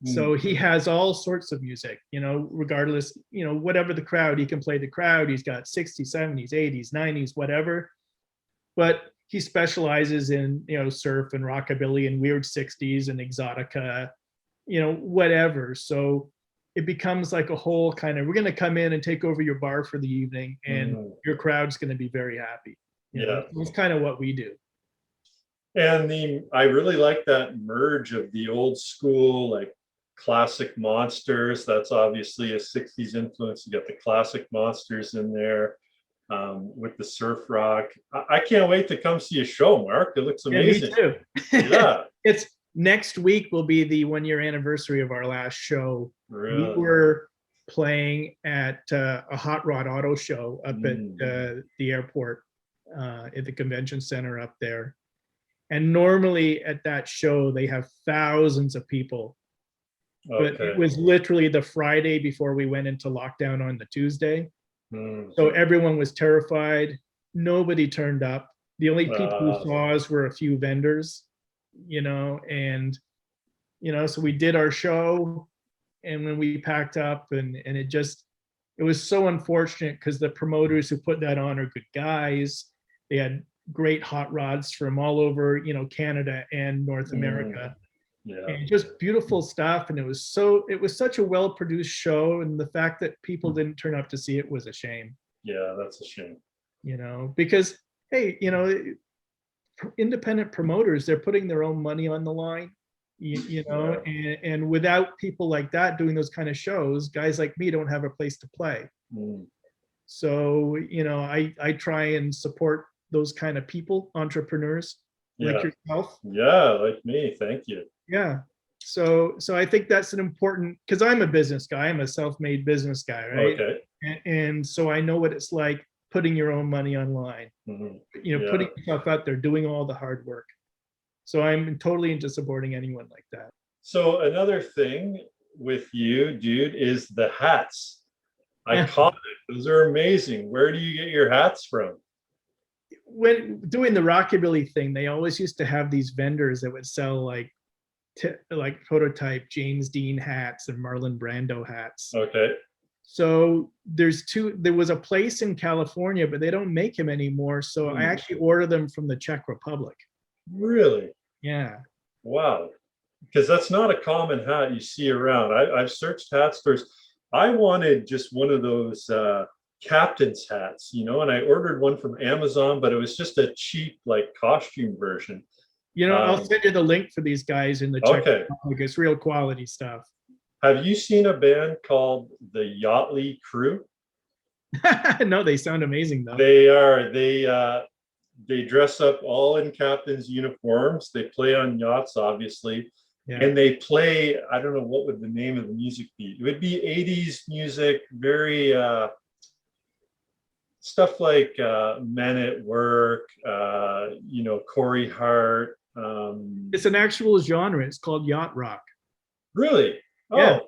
So he has all sorts of music, regardless, whatever the crowd, he can play the crowd. He's got 60s, 70s, 80s, 90s, whatever. But he specializes in, surf and rockabilly and weird 60s and exotica, whatever. So it becomes like a whole kind of, we're going to come in and take over your bar for the evening and your crowd's going to be very happy. It's kind of what we do. And I really like that merge of the old school, like classic monsters. That's obviously a 60s influence. You got the classic monsters in there with the surf rock. I can't wait to come see a show, Mark. It looks amazing. Yeah, me too. Yeah. It's next week will be the 1-year anniversary of our last show. Really? We were playing at a hot rod auto show up at the airport at the convention center up there. And normally at that show, they have thousands of people. But it was literally the Friday before we went into lockdown on the Tuesday. So everyone was terrified. Nobody turned up. The only people who saw us were a few vendors, and, so we did our show. And when we packed up and it was so unfortunate because the promoters who put that on are good guys. They had great hot rods from all over, Canada and North America. Yeah. And just beautiful stuff. And it was such a well-produced show. And the fact that people didn't turn up to see it was a shame. Yeah, that's a shame. Because, hey, independent promoters, they're putting their own money on the line, and without people like that doing those kind of shows, guys like me don't have a place to play. So, I try and support those kind of people, entrepreneurs, like Yeah. yourself. Yeah, like me. Thank you. Yeah. So I think that's an important, because I'm a business guy. I'm a self-made business guy, right? Okay. And so I know what it's like putting your own money online, Mhm. putting Yeah. yourself out there, doing all the hard work. So I'm totally into supporting anyone like that. So another thing with you, dude, is the hats. Yeah. Iconic. Those are amazing. Where do you get your hats from? When doing the rockabilly thing, they always used to have these vendors that would sell like prototype James Dean hats and Marlon Brando hats. Okay. So there was a place in California, but they don't make them anymore. So I actually order them from the Czech Republic. Really? Yeah. Wow. Because that's not a common hat you see around. I've searched hat stores. I wanted just one of those captain's hats, and I ordered one from Amazon, but it was just a cheap, like, costume version. I'll send you the link for these guys in the Czech Okay. Republic. It's real quality stuff. Have you seen a band called the Yachtly Crew? No, they sound amazing though. They dress up all in captain's uniforms. They play on yachts, obviously. Yeah. And they play, I don't know, what would the name of the music be? It would be 80s music, very stuff like Men at Work, Corey Hart. It's an actual genre. It's called yacht rock. Really? Oh, yeah.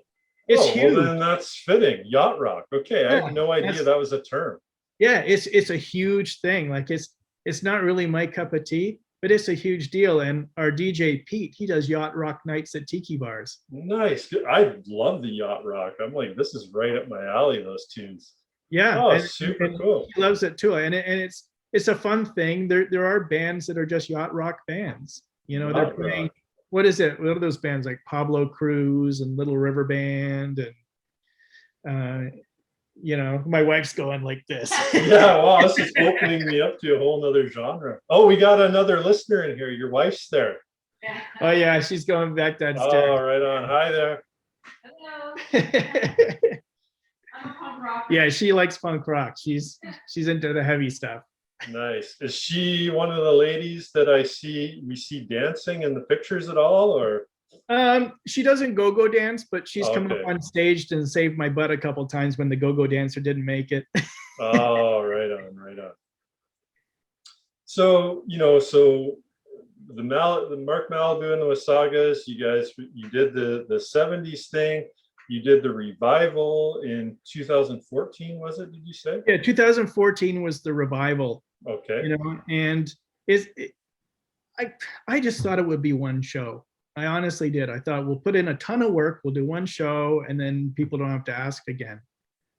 It's huge. Well, then that's fitting. Yacht rock. Okay, I had no idea that was a term. Yeah, it's a huge thing. Like it's not really my cup of tea, but it's a huge deal. And our DJ Pete, he does yacht rock nights at tiki bars. Nice. I love the yacht rock. I'm like, this is right up my alley, those tunes. Yeah. Oh, super cool. He loves it too. And it's a fun thing. There are bands that are just yacht rock bands. They're playing, what is it? What are those bands like Pablo Cruz and Little River Band and my wife's going like this. Yeah, wow, this is opening me up to a whole nother genre. Oh, we got another listener in here. Your wife's there. Yeah. Oh yeah, she's going back downstairs. Oh, right on. Hi there. Hello. I'm a punk rocker. Yeah, she likes punk rock. She's into the heavy stuff. Nice. Is she one of the ladies that we see dancing in the pictures at all, or? She doesn't go-go dance, but she's come up on stage and saved my butt a couple times when the go-go dancer didn't make it. Oh, right on, right on. So, the Mark Malibu and the Wasagas, you did the 70s thing. You did the revival in 2014, was it? Did you say? Yeah, 2014 was the revival. Okay. And I just thought it would be one show. I honestly did. I thought we'll put in a ton of work, we'll do one show, and then people don't have to ask again.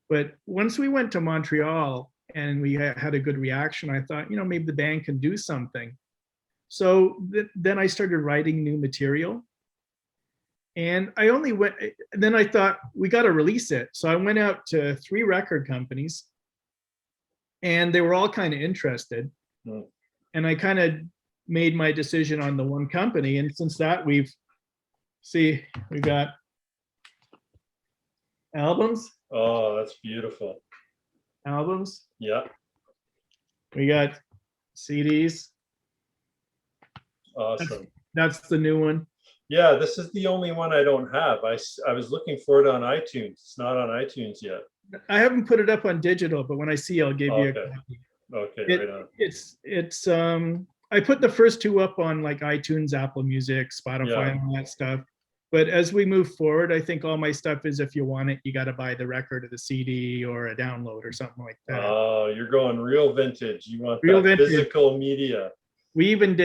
But once we went to Montreal and we had a good reaction, I thought, maybe the band can do something. So then I started writing new material. And then I thought, we got to release it. So I went out to 3 record companies and they were all kind of interested. And I kind of made my decision on the one company. And since that, we've got albums. Oh, that's beautiful. Albums. Yeah. We got CDs. Awesome. That's the new one. Yeah, this is the only one I don't have. I was looking for it on iTunes. It's not on iTunes yet. I haven't put it up on digital, but when I see, I'll give you a copy. Okay, right on. It's I put the first 2 up on like iTunes, Apple Music, Spotify, and all that stuff. But as we move forward, I think all my stuff is, if you want it, you got to buy the record or the CD or a download or something like that. Oh, you're going real vintage. You want real that vintage. Physical media. We even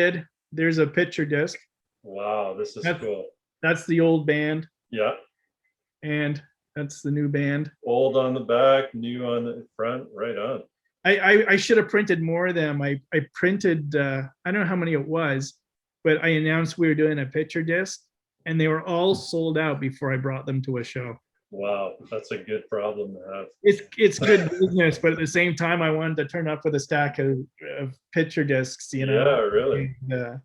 there's a picture disc. Wow, this is cool. That's the old band. Yeah. And that's the new band. Old on the back, new on the front, right on. I should have printed more of them. I printed, I don't know how many it was, but I announced we were doing a picture disc and they were all sold out before I brought them to a show. Wow, that's a good problem to have. It's good business, but at the same time, I wanted to turn up with a stack of picture discs, Yeah, really. And,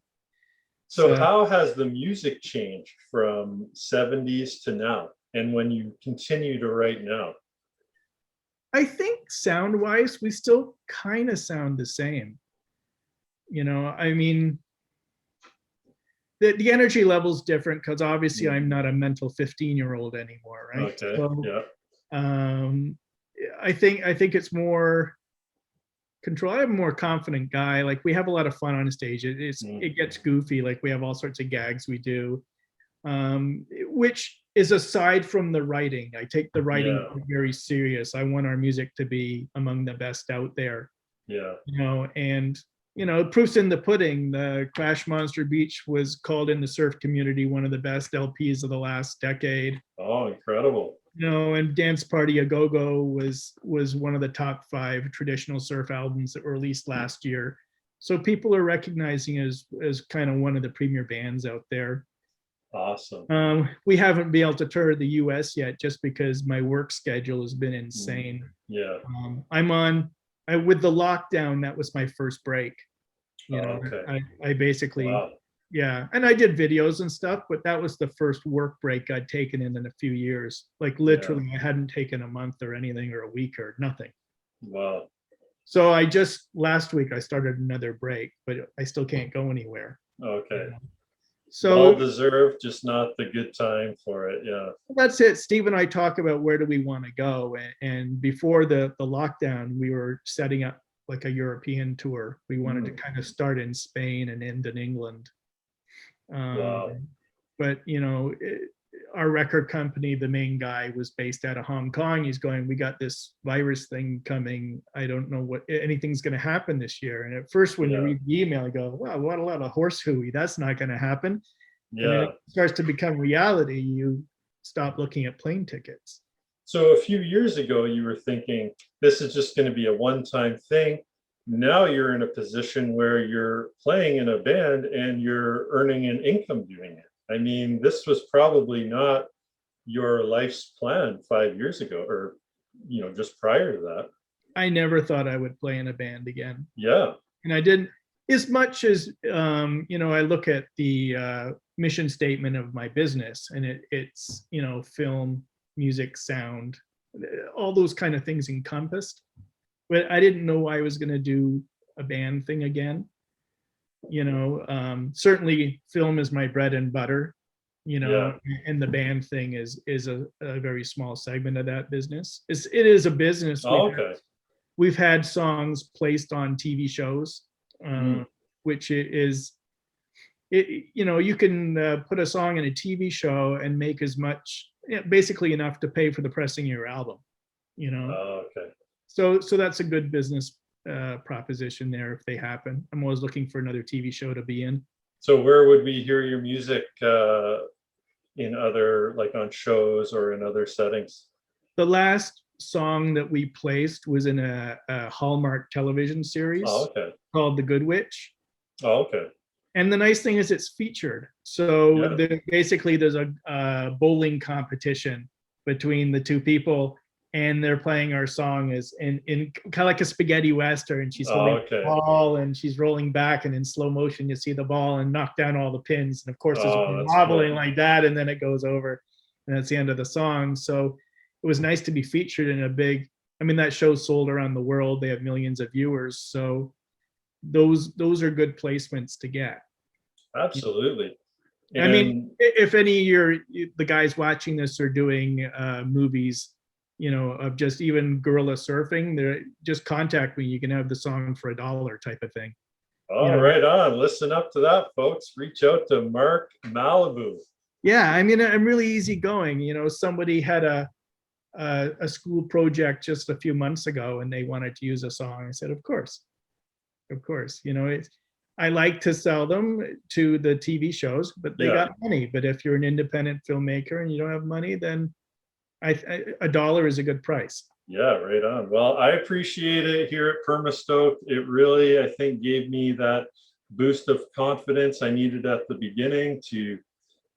so how has the music changed from 70s to now? And when you continue to write now? I think sound-wise, we still kind of sound the same. I mean, the energy level's different because obviously I'm not a mental 15-year-old anymore, right? Okay. So, Yeah. I think it's more control. I'm a more confident guy. Like we have a lot of fun on stage. It gets goofy. Like we have all sorts of gags we do, which is aside from the writing. I take the writing very serious. I want our music to be among the best out there. Yeah. And proof's in the pudding. The Crash Monster Beach was called in the surf community one of the best LPs of the last decade. Oh, incredible. And Dance Party A Go-Go was one of the top 5 traditional surf albums that were released last year. So people are recognizing as kind of one of the premier bands out there. Awesome. We haven't been able to tour the US yet just because my work schedule has been insane. Yeah. With the lockdown, that was my first break. Okay. I basically, Wow. yeah. And I did videos and stuff, but that was the first work break I'd taken in a few years. Like literally, I hadn't taken a month or anything or a week or nothing. Wow. So last week I started another break, but I still can't go anywhere. Okay. So well deserved, just not the good time for it. Yeah. That's it. Steve and I talk about where do we want to go. And before the lockdown, we were setting up like a European tour. We wanted to kind of start in Spain and end in England. Wow. But, our record company, the main guy was based out of Hong Kong. He's going, we got this virus thing coming. I don't know what anything's going to happen this year. And at first, when you read the email, I go, wow, what a lot of horse hooey. That's not going to happen. Yeah. And then it starts to become reality. You stop looking at plane tickets. So a few years ago, you were thinking this is just going to be a one-time thing. Now you're in a position where you're playing in a band and you're earning an income doing it. I mean, this was probably not your life's plan 5 years ago, or, just prior to that. I never thought I would play in a band again. Yeah. And I didn't, as much as, I look at the mission statement of my business and it's, film, music, sound, all those kind of things encompassed. But I didn't know I was going to do a band thing again. Certainly film is my bread and butter, and the band thing is a very small segment of that business. It is a business. We've had songs placed on TV shows, which is, you can put a song in a TV show and make as much, basically enough to pay for the pressing of your album, So that's a good business proposition there if they happen. I'm always looking for another TV show to be in. So where would we hear your music in other, like on shows or in other settings? The last song that we placed was in a Hallmark television series called The Good Witch. And the nice thing is it's featured. So basically there's a bowling competition between the two people. And they're playing our song as in kind of like a spaghetti western. She's holding the ball and she's rolling back, and in slow motion you see the ball and knock down all the pins. And of course, it's wobbling like that, and then it goes over, and that's the end of the song. So it was nice to be featured in a big. I mean, that show sold around the world. They have millions of viewers, so those are good placements to get. Absolutely. And I mean, if any of the guys watching this are doing movies, of just even guerrilla surfing, they're just contact me. You can have the song for $1 type of thing. Right on. Listen up to that, folks. Reach out to Mark Malibu. Yeah, I mean, I'm really easygoing. Somebody had a school project just a few months ago and they wanted to use a song. I said, of course. I like to sell them to the TV shows, but they got money. But if you're an independent filmmaker and you don't have money, then $1 is a good price. Yeah, right on. Well, I appreciate it here at Permastoked. It really, I think, gave me that boost of confidence I needed at the beginning to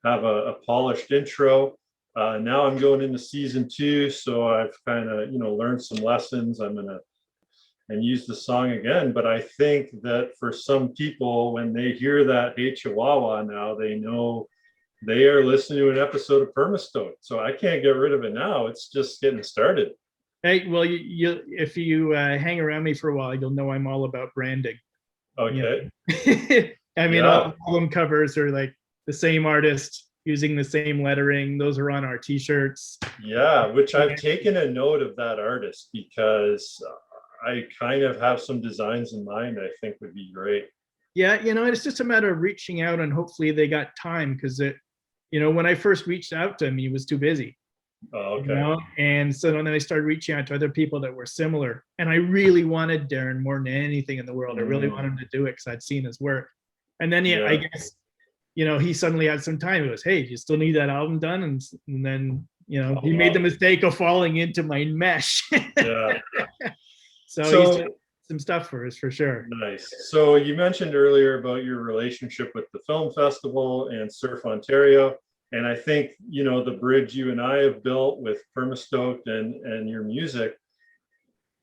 have a polished intro. Now I'm going into season 2, so I've kind of, learned some lessons. I'm gonna use the song again. But I think that for some people, when they hear that Hey Chihuahua now, they know they are listening to an episode of Permastoked. So I can't get rid of it now. It's just getting started. Hey, well, if you hang around me for a while, you'll know I'm all about branding. Okay. I mean, all album covers are like the same artist using the same lettering. Those are on our t-shirts. Yeah, which I've taken a note of that artist because I kind of have some designs in mind I think would be great. Yeah, it's just a matter of reaching out, and hopefully they got time, because when I first reached out to him, he was too busy. Oh, okay. And so then I started reaching out to other people that were similar, and I really wanted Darren more than anything in the world. I really wanted him to do it because I'd seen his work. And then I guess he suddenly had some time. It was, hey, you still need that album done, and then he made the mistake of falling into my mesh. Yeah. So he's done some stuff for us, for sure. Nice. So you mentioned earlier about your relationship with the film festival and Surf Ontario. And I think, the bridge you and I have built with Permastoked and your music,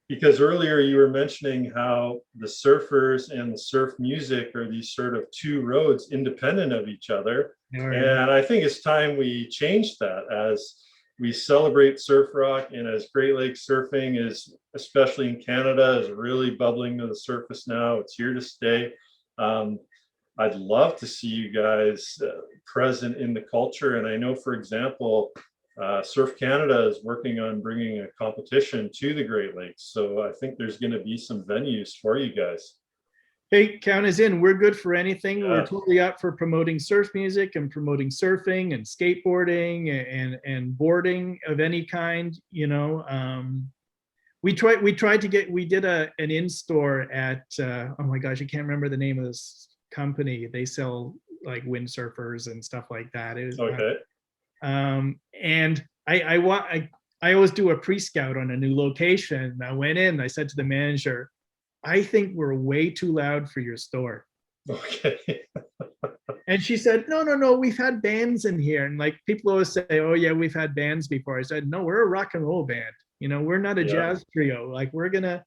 because earlier you were mentioning how the surfers and the surf music are these sort of two roads independent of each other. And I think it's time we change that as we celebrate surf rock, and as Great Lakes surfing is, especially in Canada, is really bubbling to the surface now. It's here to stay. I'd love to see you guys present in the culture. And I know, for example, Surf Canada is working on bringing a competition to the Great Lakes. So I think there's going to be some venues for you guys. Hey, count us in. We're good for anything. Yeah. We're totally up for promoting surf music and promoting surfing and skateboarding and boarding of any kind. We did an in-store at, oh my gosh, I can't remember the name of this company. They sell like windsurfers and stuff like that. It was, okay. And I always do a pre-scout on a new location. I went in, I said to the manager, I think we're way too loud for your store. Okay. And she said, no, we've had bands in here. And like people always say, oh yeah, we've had bands before. I said, no, we're a rock and roll band. We're not a jazz trio. Like we're gonna.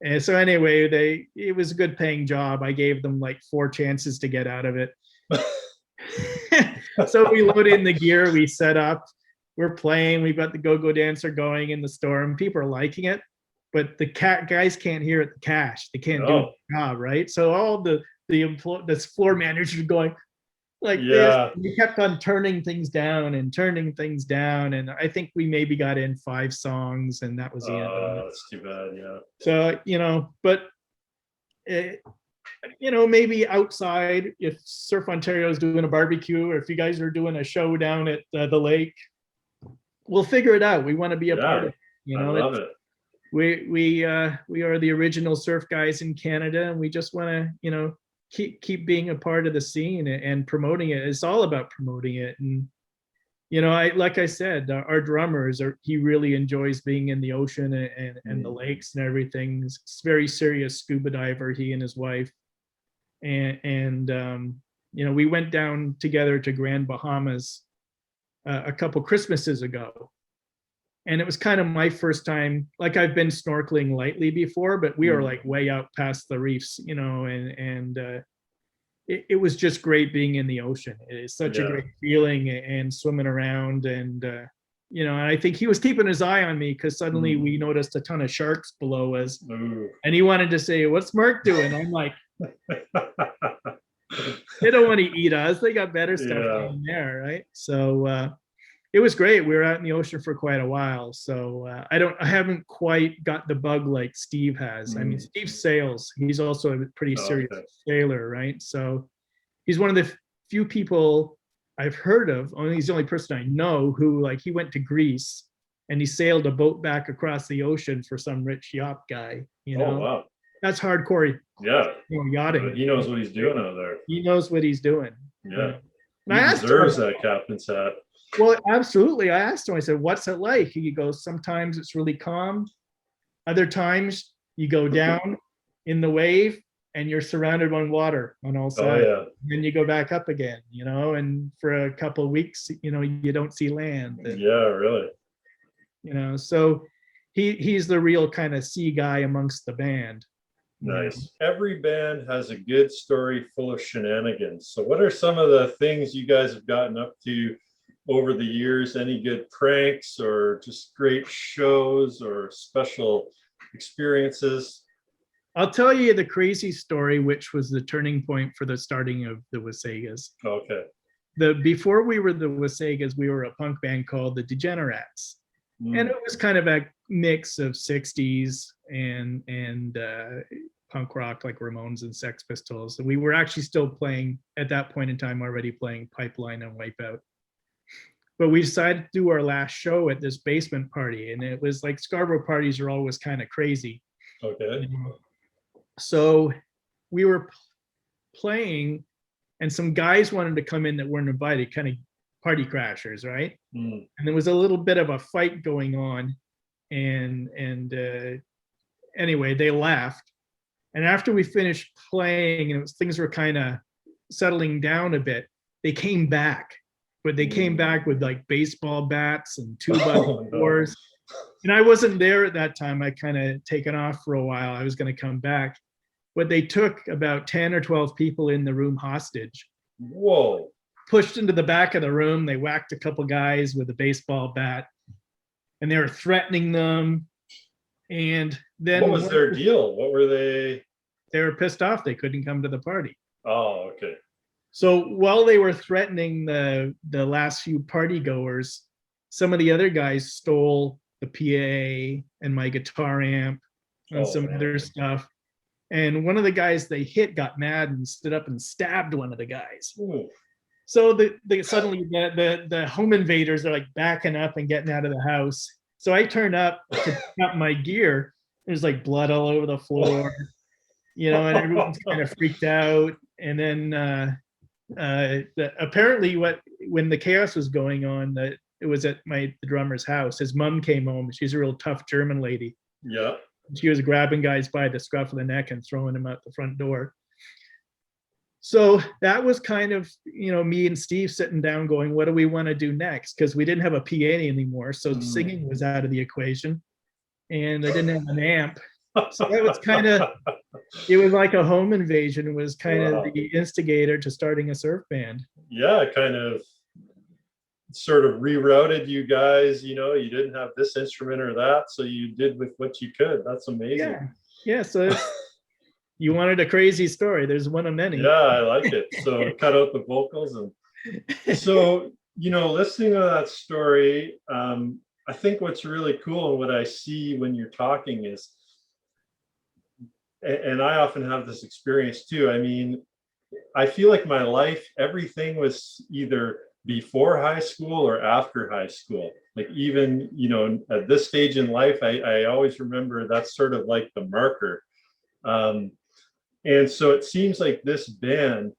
And so anyway, it was a good paying job. I gave them like 4 chances to get out of it. So we load in the gear, we set up, we're playing, we've got the go-go dancer going in the storm. People are liking it, but the guys can't hear it, the cash. They can't do the job, right? So all the floor managers going like this. We kept on turning things down. And I think we maybe got in 5 songs, and that was the end of it. That's too bad, yeah. So, but maybe outside, if Surf Ontario is doing a barbecue, or if you guys are doing a show down at the lake, we'll figure it out. We want to be a part of it. I love it. We are the original surf guys in Canada, and we just want to, keep being a part of the scene and promoting it. It's all about promoting it. And, like I said, our drummers he really enjoys being in the ocean and the lakes and everything. He's a very serious scuba diver, he and his wife. And we went down together to Grand Bahamas a couple Christmases ago. And it was kind of my first time. Like I've been snorkeling lightly before, but we are like way out past the reefs, and it was just great being in the ocean. It is such a great feeling, and swimming around, and I think he was keeping his eye on me, because suddenly we noticed a ton of sharks below us. And he wanted to say, "What's Mark doing?" I'm like, they don't want to eat us. They got better stuff down there, right? So it was great. We were out in the ocean for quite a while. So I haven't quite got the bug like Steve has. I mean, Steve sails. He's also a pretty serious sailor, right? So he's one of the few people I've heard of. He's the only person I know who, like, he went to Greece and he sailed a boat back across the ocean for some rich yacht guy. Oh, wow. That's hardcore. Yachting. He knows what he's doing out there. He knows what he's doing. Yeah. And he deserves that captain's hat. Well, absolutely. I asked him, I said, what's it like? He goes, sometimes it's really calm. Other times you go down in the wave and you're surrounded by water on all sides. Then you go back up again, and for a couple of weeks, you don't see land. And, really. So he's the real kind of sea guy amongst the band. Nice. Every band has a good story full of shenanigans. So what are some of the things you guys have gotten up to over the years? Any good pranks or just great shows or special experiences? I'll tell you the crazy story, which was the turning point for the starting of the Wasagas. Okay. Before we were the Wasagas, we were a punk band called the Degenerates. And it was kind of a mix of 60s and punk rock like Ramones and Sex Pistols. And we were actually still playing at that point in time, already playing Pipeline and Wipeout. But we decided to do our last show at this basement party, and it was like Scarborough parties are always kind of crazy. Okay. So we were playing, and some guys wanted to come in that weren't invited, kind of party crashers, right? And there was a little bit of a fight going on, and anyway, they left. And after we finished playing, and things were kind of settling down a bit, they came back, but they came back with like baseball bats and 2x4s. And I wasn't there at that time. I kind of taken off for a while. I was going to come back, but they took about 10 or 12 people in the room hostage. Whoa. Pushed into the back of the room. They whacked a couple guys with a baseball bat, and they were threatening them. And then what was their deal? What were they? They were pissed off. They couldn't come to the party. Oh, okay. So while they were threatening the last few party goers, some of the other guys stole the PA and my guitar amp and some other stuff. And one of the guys they hit got mad and stood up and stabbed one of the guys. Ooh. So suddenly the home invaders are like backing up and getting out of the house. So I turned up to pick up my gear. There's like blood all over the floor, and everyone's kind of freaked out. And then apparently when the chaos was going on, that it was at the drummer's house. His mom came home. She's a real tough German lady. Yeah. She was grabbing guys by the scruff of the neck and throwing them out the front door. So that was kind of, me and Steve sitting down going, what do we want to do next? Because we didn't have a PA anymore. So singing was out of the equation, and I didn't have an amp. So that was it was like a home invasion. It was kind of the instigator to starting a surf band. Yeah, kind of sort of rerouted you guys, you didn't have this instrument or that, so you did with what you could. That's amazing. Yeah. So you wanted a crazy story. There's one of many. Yeah, I like it. So cut out the vocals. And so, listening to that story, I think what's really cool and what I see when you're talking is, and I often have this experience too. I mean, I feel like my life, everything was either before high school or after high school. Like even, at this stage in life, I always remember that's sort of like the marker. And so it seems like this band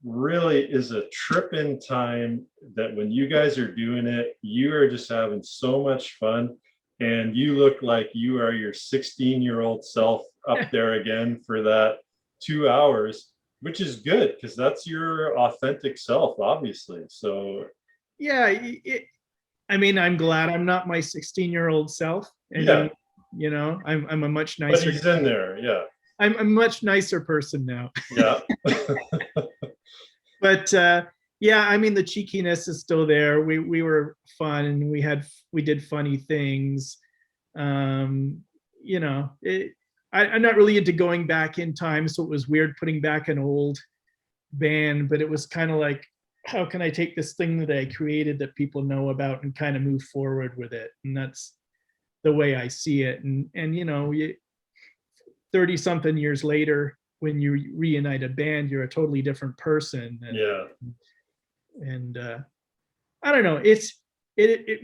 really is a trip in time, that when you guys are doing it, you are just having so much fun, and you look like you are your 16-year-old self up there again for that 2 hours, which is good because that's your authentic self, obviously. So yeah, I'm glad I'm not my 16-year-old self. And I'm a much nicer. But he's in there, yeah. I'm a much nicer person now. Yeah. But the cheekiness is still there. We were fun, and we did funny things. I'm not really into going back in time, so it was weird putting back an old band, but it was kind of like, how can I take this thing that I created that people know about and kind of move forward with it? And that's the way I see it. And 30 something years later, when you reunite a band, you're a totally different person. And I don't know,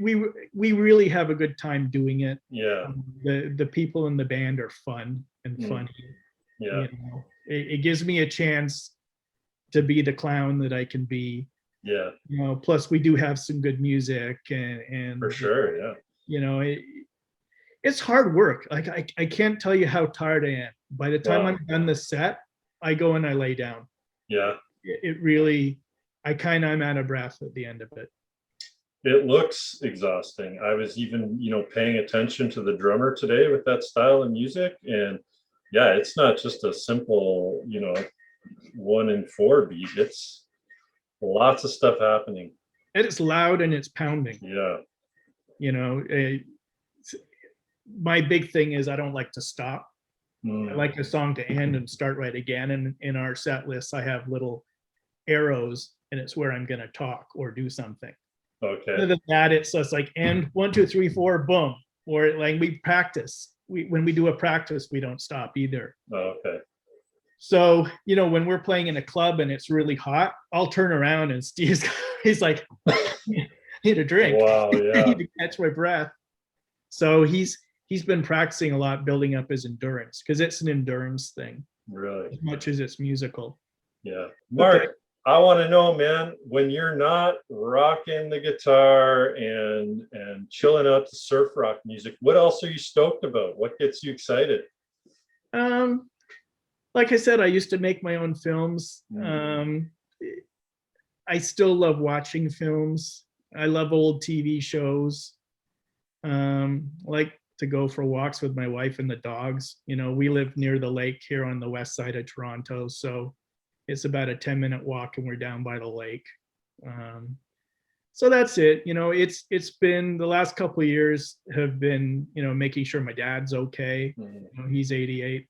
we really have a good time doing it. Yeah. The people in the band are fun and funny. Yeah. It gives me a chance to be the clown that I can be. Yeah. Plus we do have some good music and for sure. Yeah. It's hard work. Like I can't tell you how tired I am. By the time I'm done the set, I go and I lay down. Yeah. It really, I'm out of breath at the end of it. It looks exhausting. I was even, paying attention to the drummer today with that style of music. And yeah, it's not just a simple, 1-4 beat. It's lots of stuff happening. And it's loud and it's pounding. Yeah. My big thing is I don't like to stop. I like a song to end and start right again. And in our set lists, I have little arrows, and it's where I'm going to talk or do something. Okay. Other than that, it's just like end 1, 2, 3, 4, boom. Or like we practice. When we do a practice, we don't stop either. Okay. So, when we're playing in a club and it's really hot, I'll turn around and he's like, need a drink. Wow, yeah. I need to catch my breath. So he's been practicing a lot, building up his endurance, because it's an endurance thing. Really? As much as it's musical. Yeah. Mark, okay. I want to know, man, when you're not rocking the guitar and chilling out to surf rock music, what else are you stoked about? What gets you excited? Like I said, I used to make my own films. I still love watching films. I love old TV shows. I like to go for walks with my wife and the dogs. We live near the lake here on the west side of Toronto, so it's about a 10-minute walk and we're down by the lake. So that's it. It's been the last couple of years have been, making sure my dad's okay. He's 88.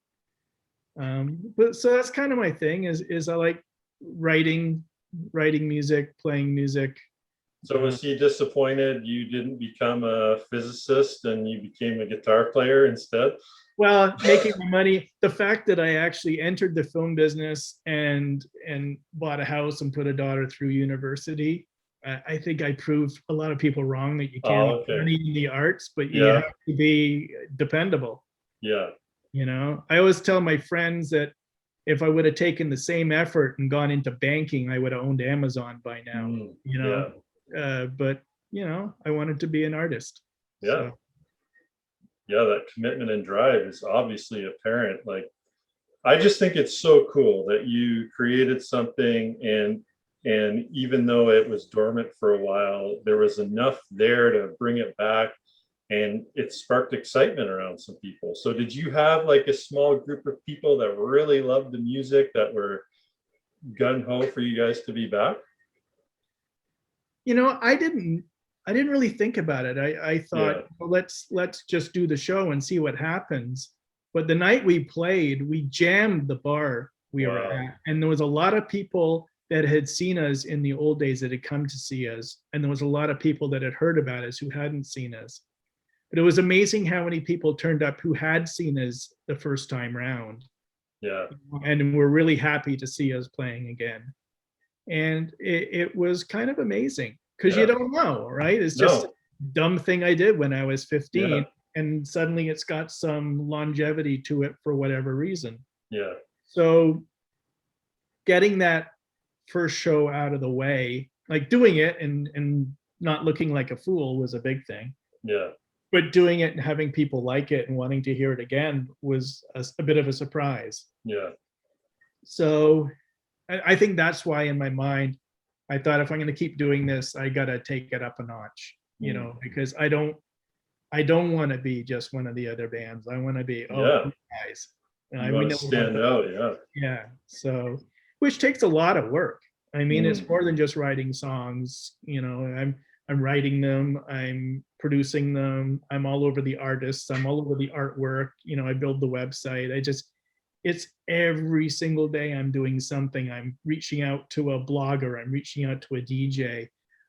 But so that's kind of my thing is I like writing music, playing music. So was he disappointed you didn't become a physicist and you became a guitar player instead? Well, making the money, the fact that I actually entered the film business and bought a house and put a daughter through university, I think I proved a lot of people wrong that you can't make money in the arts, but you have to be dependable. Yeah. I always tell my friends that if I would have taken the same effort and gone into banking, I would have owned Amazon by now. But I wanted to be an artist. Yeah. So. Yeah, that commitment and drive is obviously apparent. Like, I just think it's so cool that you created something and even though it was dormant for a while, there was enough there to bring it back. And it sparked excitement around some people. So did you have like a small group of people that really loved the music that were gung-ho for you guys to be back? I didn't really think about it. I thought, well, let's just do the show and see what happens. But the night we played, we jammed the bar we were at. And there was a lot of people that had seen us in the old days that had come to see us. And there was a lot of people that had heard about us who hadn't seen us. But it was amazing how many people turned up who had seen us the first time round. Yeah. And were really happy to see us playing again. And it was kind of amazing because you don't know, right? It's just a dumb thing I did when I was 15 and suddenly it's got some longevity to it for whatever reason. Yeah. So getting that first show out of the way, like doing it and not looking like a fool was a big thing. Yeah. But doing it and having people like it and wanting to hear it again was a bit of a surprise. Yeah. So I think that's why in my mind, I thought if I'm going to keep doing this, I got to take it up a notch, because I don't want to be just one of the other bands. I want to be, guys. I want to stand out. Yeah. Yeah. So, which takes a lot of work. I mean, it's more than just writing songs. I'm writing them, I'm producing them, I'm all over the artists, I'm all over the artwork, I build the website. It's every single day I'm doing something. I'm reaching out to a blogger, I'm reaching out to a DJ,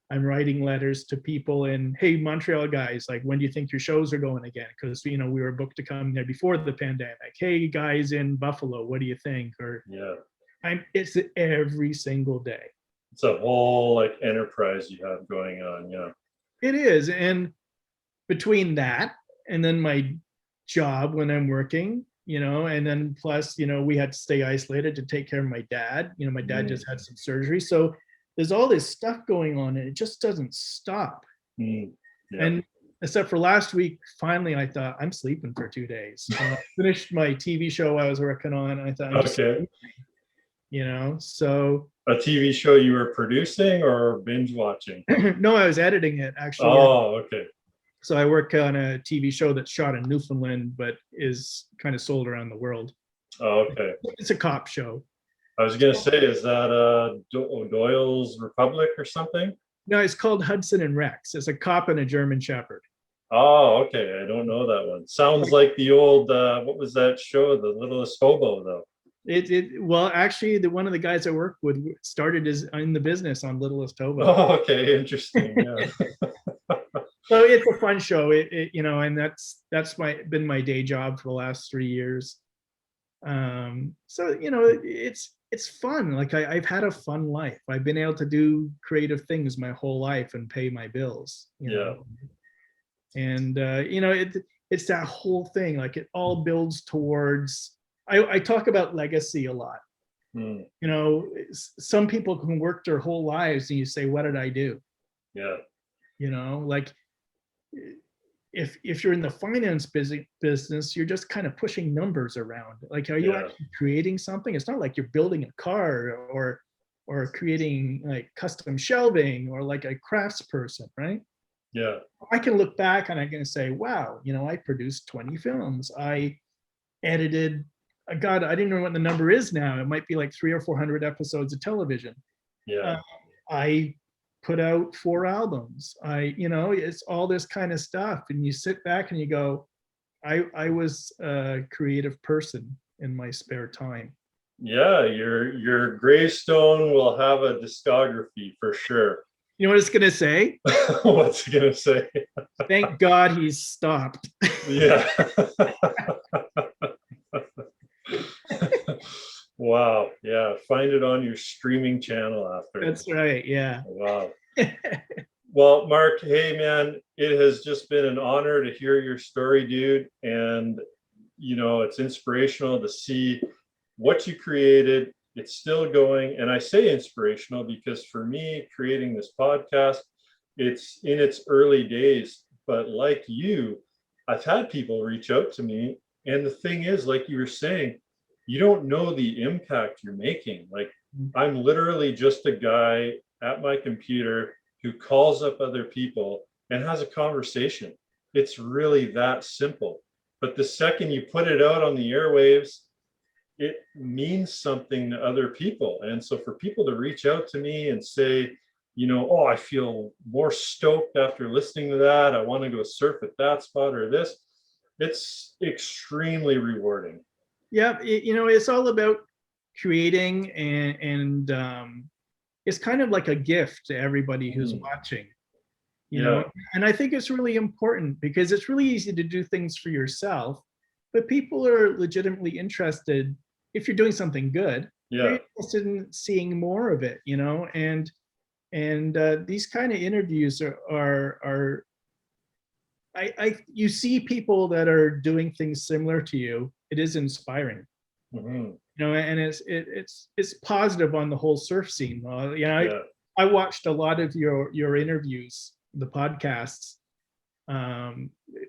I'm writing letters to people and, hey, Montreal guys, like, when do you think your shows are going again? Because, we were booked to come there before the pandemic. Hey, guys in Buffalo, what do you think? Or it's every single day. It's a whole like enterprise you have going on. Yeah, it is. And between that and then my job when I'm working, and then plus, we had to stay isolated to take care of my dad. My dad just had some surgery. So there's all this stuff going on and it just doesn't stop. And except for last week, finally, I thought I'm sleeping for 2 days. I finished my TV show I was working on. And I thought, I'm just sleeping, so. A TV show you were producing or binge watching? No, I was editing it actually. Oh, okay. So I work on a TV show that's shot in Newfoundland, but is kind of sold around the world. Oh, okay. It's a cop show. I was going to say, is that Doyle's Republic or something? No, it's called Hudson and Rex. It's a cop and a German Shepherd. Oh, okay. I don't know that one. Sounds like the old, what was that show? The Littlest Hobo, though. Well, actually, one of the guys I work with started in the business on Littlest Hobo. Oh, okay. Interesting. Yeah. So it's a fun show. And that's been my day job for the last 3 years. So it's fun. Like I've had a fun life. I've been able to do creative things my whole life and pay my bills. And it's that whole thing. Like it all builds towards. I talk about legacy a lot. Hmm. Some people can work their whole lives, and you say, "What did I do?" Yeah. Like if you're in the finance business, you're just kind of pushing numbers around. Like, are you actually creating something? It's not like you're building a car or creating like custom shelving or like a crafts person, right? Yeah. I can look back and I can say, wow, I produced 20 films. I edited, God, I didn't know what the number is now. It might be like 300 or 400 episodes of television. Yeah. I put out 4 albums. It's all this kind of stuff. And you sit back and you go, I was a creative person in my spare time. Yeah, your gravestone will have a discography for sure. You know what it's gonna say? What's it gonna say? Thank God he's stopped. Yeah. Wow. Yeah. Find it on your streaming channel after. That's right. Yeah. Wow. Well, Mark, hey man, it has just been an honor to hear your story, dude. And it's inspirational to see what you created. It's still going. And I say inspirational because for me, creating this podcast, it's in its early days. But like you, I've had people reach out to me. And the thing is, like you were saying, you don't know the impact you're making. Like I'm literally just a guy at my computer who calls up other people and has a conversation. It's really that simple. But the second you put it out on the airwaves, it means something to other people. And so for people to reach out to me and say, oh, I feel more stoked after listening to that. I want to go surf at that spot or this. It's extremely rewarding. Yeah, it's all about creating and it's kind of like a gift to everybody who's watching, and I think it's really important because it's really easy to do things for yourself, but people are legitimately interested if you're doing something good. They're interested in seeing more of it, and these kind of interviews are you see people that are doing things similar to you. It is inspiring. Mm-hmm. And it's positive on the whole surf scene. I watched a lot of your interviews, the podcasts.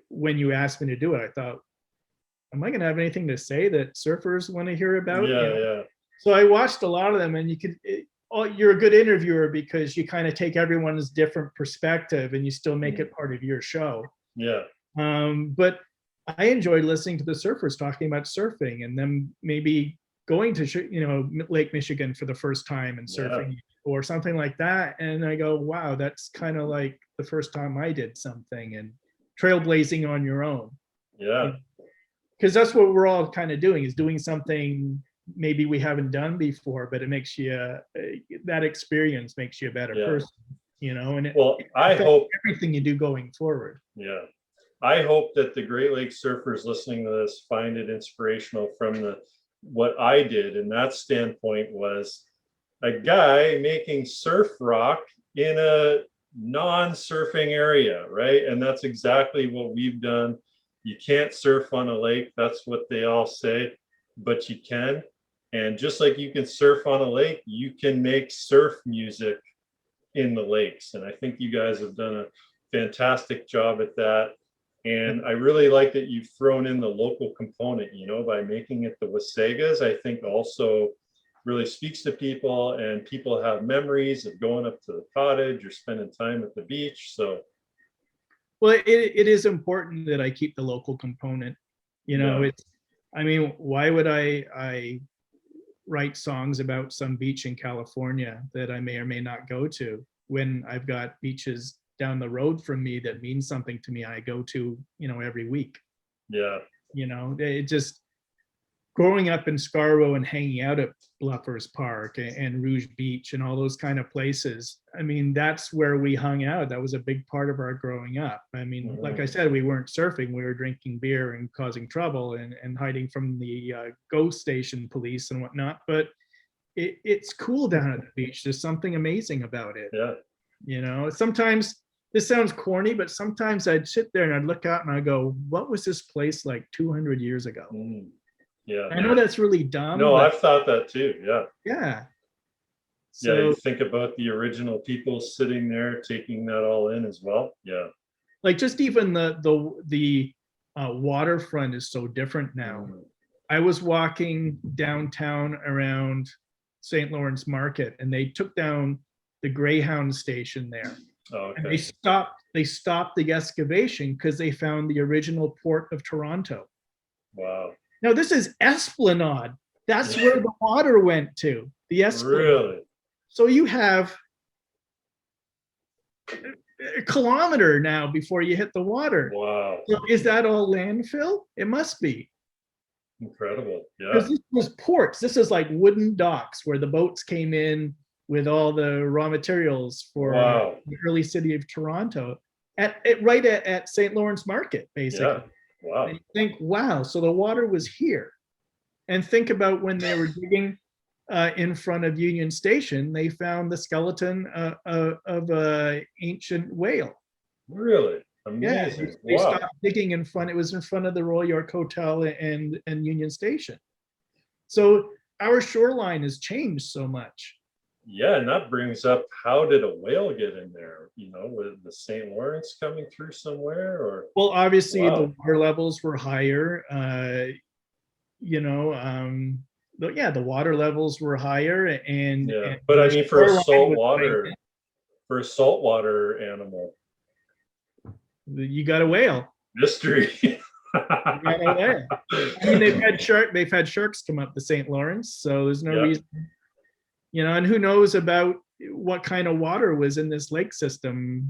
When you asked me to do it, I thought, am I going to have anything to say that surfers want to hear about? Yeah. So I watched a lot of them, and you're a good interviewer because you kind of take everyone's different perspective and you still make it part of your show. Yeah. But I enjoyed listening to the surfers talking about surfing and them maybe going to Lake Michigan for the first time and surfing or something like that. And I go, wow, that's kind of like the first time I did something, and trailblazing on your own. Yeah. Because that's what we're all kind of doing, is doing something maybe we haven't done before, but it makes you that experience makes you a better person, and I hope everything you do going forward. Yeah. I hope that the Great Lakes surfers listening to this find it inspirational from what I did. And that standpoint was a guy making surf rock in a non-surfing area, right? And that's exactly what we've done. You can't surf on a lake. That's what they all say, but you can. And just like you can surf on a lake, you can make surf music in the lakes. And I think you guys have done a fantastic job at that. And I really like that you've thrown in the local component, by making it the Wasagas. I think also really speaks to people, and people have memories of going up to the cottage or spending time at the beach. So, well, it is important that I keep the local component. Why would I write songs about some beach in California that I may or may not go to when I've got beaches down the road from me that means something to me. I go to, every week. Yeah. It just, growing up in Scarborough and hanging out at Bluffers Park and Rouge Beach and all those kind of places. I mean, that's where we hung out. That was a big part of our growing up. I mean, like I said, we weren't surfing. We were drinking beer and causing trouble and hiding from the ghost station police and whatnot. But it's cool down at the beach. There's something amazing about it. Yeah. Sometimes this sounds corny, but sometimes I'd sit there and I'd look out and I go, what was this place like 200 years ago? Yeah. I know that's really dumb. No, I've thought that too. Yeah. Yeah. So, you think about the original people sitting there taking that all in as well. Yeah. Like just even the waterfront is so different now. I was walking downtown around St. Lawrence Market and they took down the Greyhound station there. Oh, okay. And they stopped the excavation because they found the original port of Toronto. Wow. Now this is Esplanade. That's where the water went to. The Esplanade. Really? So you have a kilometer now before you hit the water. Wow. So is that all landfill? It must be. Incredible. Yeah. Because this was ports. This is like wooden docks where the boats came in with all the raw materials for the early city of Toronto right at St. Lawrence Market, basically. Yeah. Wow. And you think, wow, so the water was here. And think about when they were digging in front of Union Station, they found the skeleton of an ancient whale. Really? Amazing. Yeah, they stopped digging in front. It was in front of the Royal York Hotel and Union Station. So our shoreline has changed so much. Yeah, and that brings up, how did a whale get in there? With the St. Lawrence coming through somewhere, or? Well, obviously the water levels were higher. The water levels were higher, and but I mean, for a saltwater animal, you got a whale. Mystery. I mean, they've had sharks come up the St. Lawrence, so there's no reason. And who knows about what kind of water was in this lake system,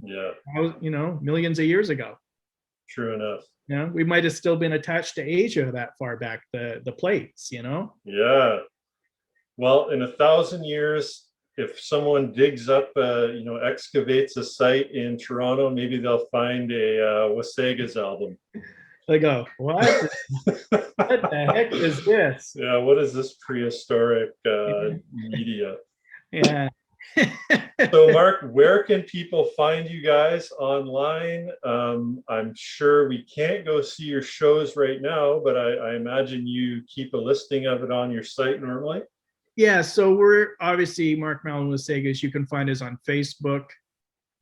millions of years ago. True enough. We might have still been attached to Asia that far back, the plates, Yeah. Well, in 1,000 years, if someone digs up, excavates a site in Toronto, maybe they'll find a Wasagas album. They go, what? What the heck is this? Yeah, what is this prehistoric media? Yeah. So, Mark, where can people find you guys online? I'm sure we can't go see your shows right now, but I imagine you keep a listing of it on your site normally. Yeah, so we're obviously Mark Malin Wasagas. You can find us on Facebook.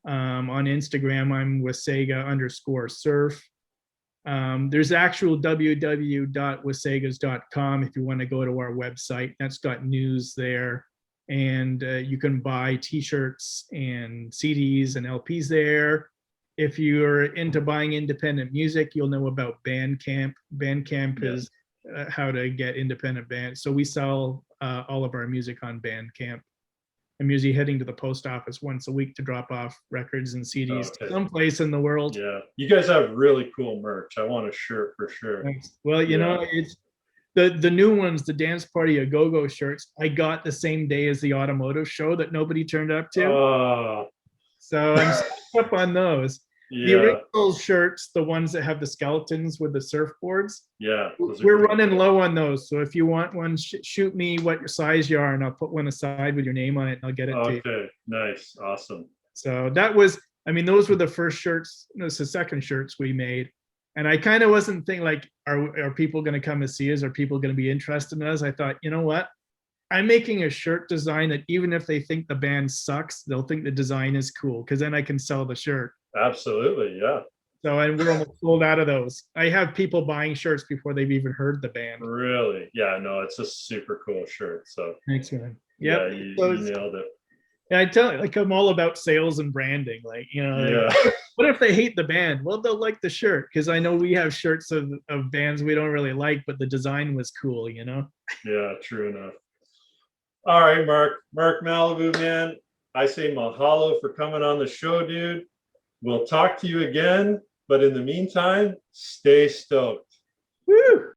On Instagram, I'm Wasaga_surf. There's actual www.wasagas.com if you want to go to our website. That's got news there. And you can buy t-shirts and CDs and LPs there. If you're into buying independent music, you'll know about Bandcamp. Bandcamp is how to get independent bands. So we sell all of our music on Bandcamp. I'm usually heading to the post office once a week to drop off records and CDs to someplace in the world. Yeah, you guys have really cool merch. I want a shirt for sure. Thanks. Well, it's the new ones, the Dance Party A Go-Go shirts, I got the same day as the automotive show that nobody turned up to. So I'm stuck up on those. The original shirts, the ones that have the skeletons with the surfboards. Yeah. We're running low on those. So if you want one, shoot me what your size you are and I'll put one aside with your name on it and I'll get it to you. Okay, nice. Awesome. So that was, those were the first shirts, the second shirts we made. And I kind of wasn't thinking like, are people going to come and see us? Are people going to be interested in us? I thought, you know what? I'm making a shirt design that even if they think the band sucks, they'll think the design is cool because then I can sell the shirt. Absolutely, yeah. So, and we're almost sold out of those. I have people buying shirts before they've even heard the band. Really? Yeah, no, it's a super cool shirt. So thanks, man. Yeah, you nailed it. Yeah, I tell you, like I'm all about sales and branding. Like, what if they hate the band? Well, they'll like the shirt because I know we have shirts of bands we don't really like, but the design was cool, Yeah, true enough. All right, Mark Malibu, man. I say mahalo for coming on the show, dude. We'll talk to you again, but in the meantime, stay stoked. Woo!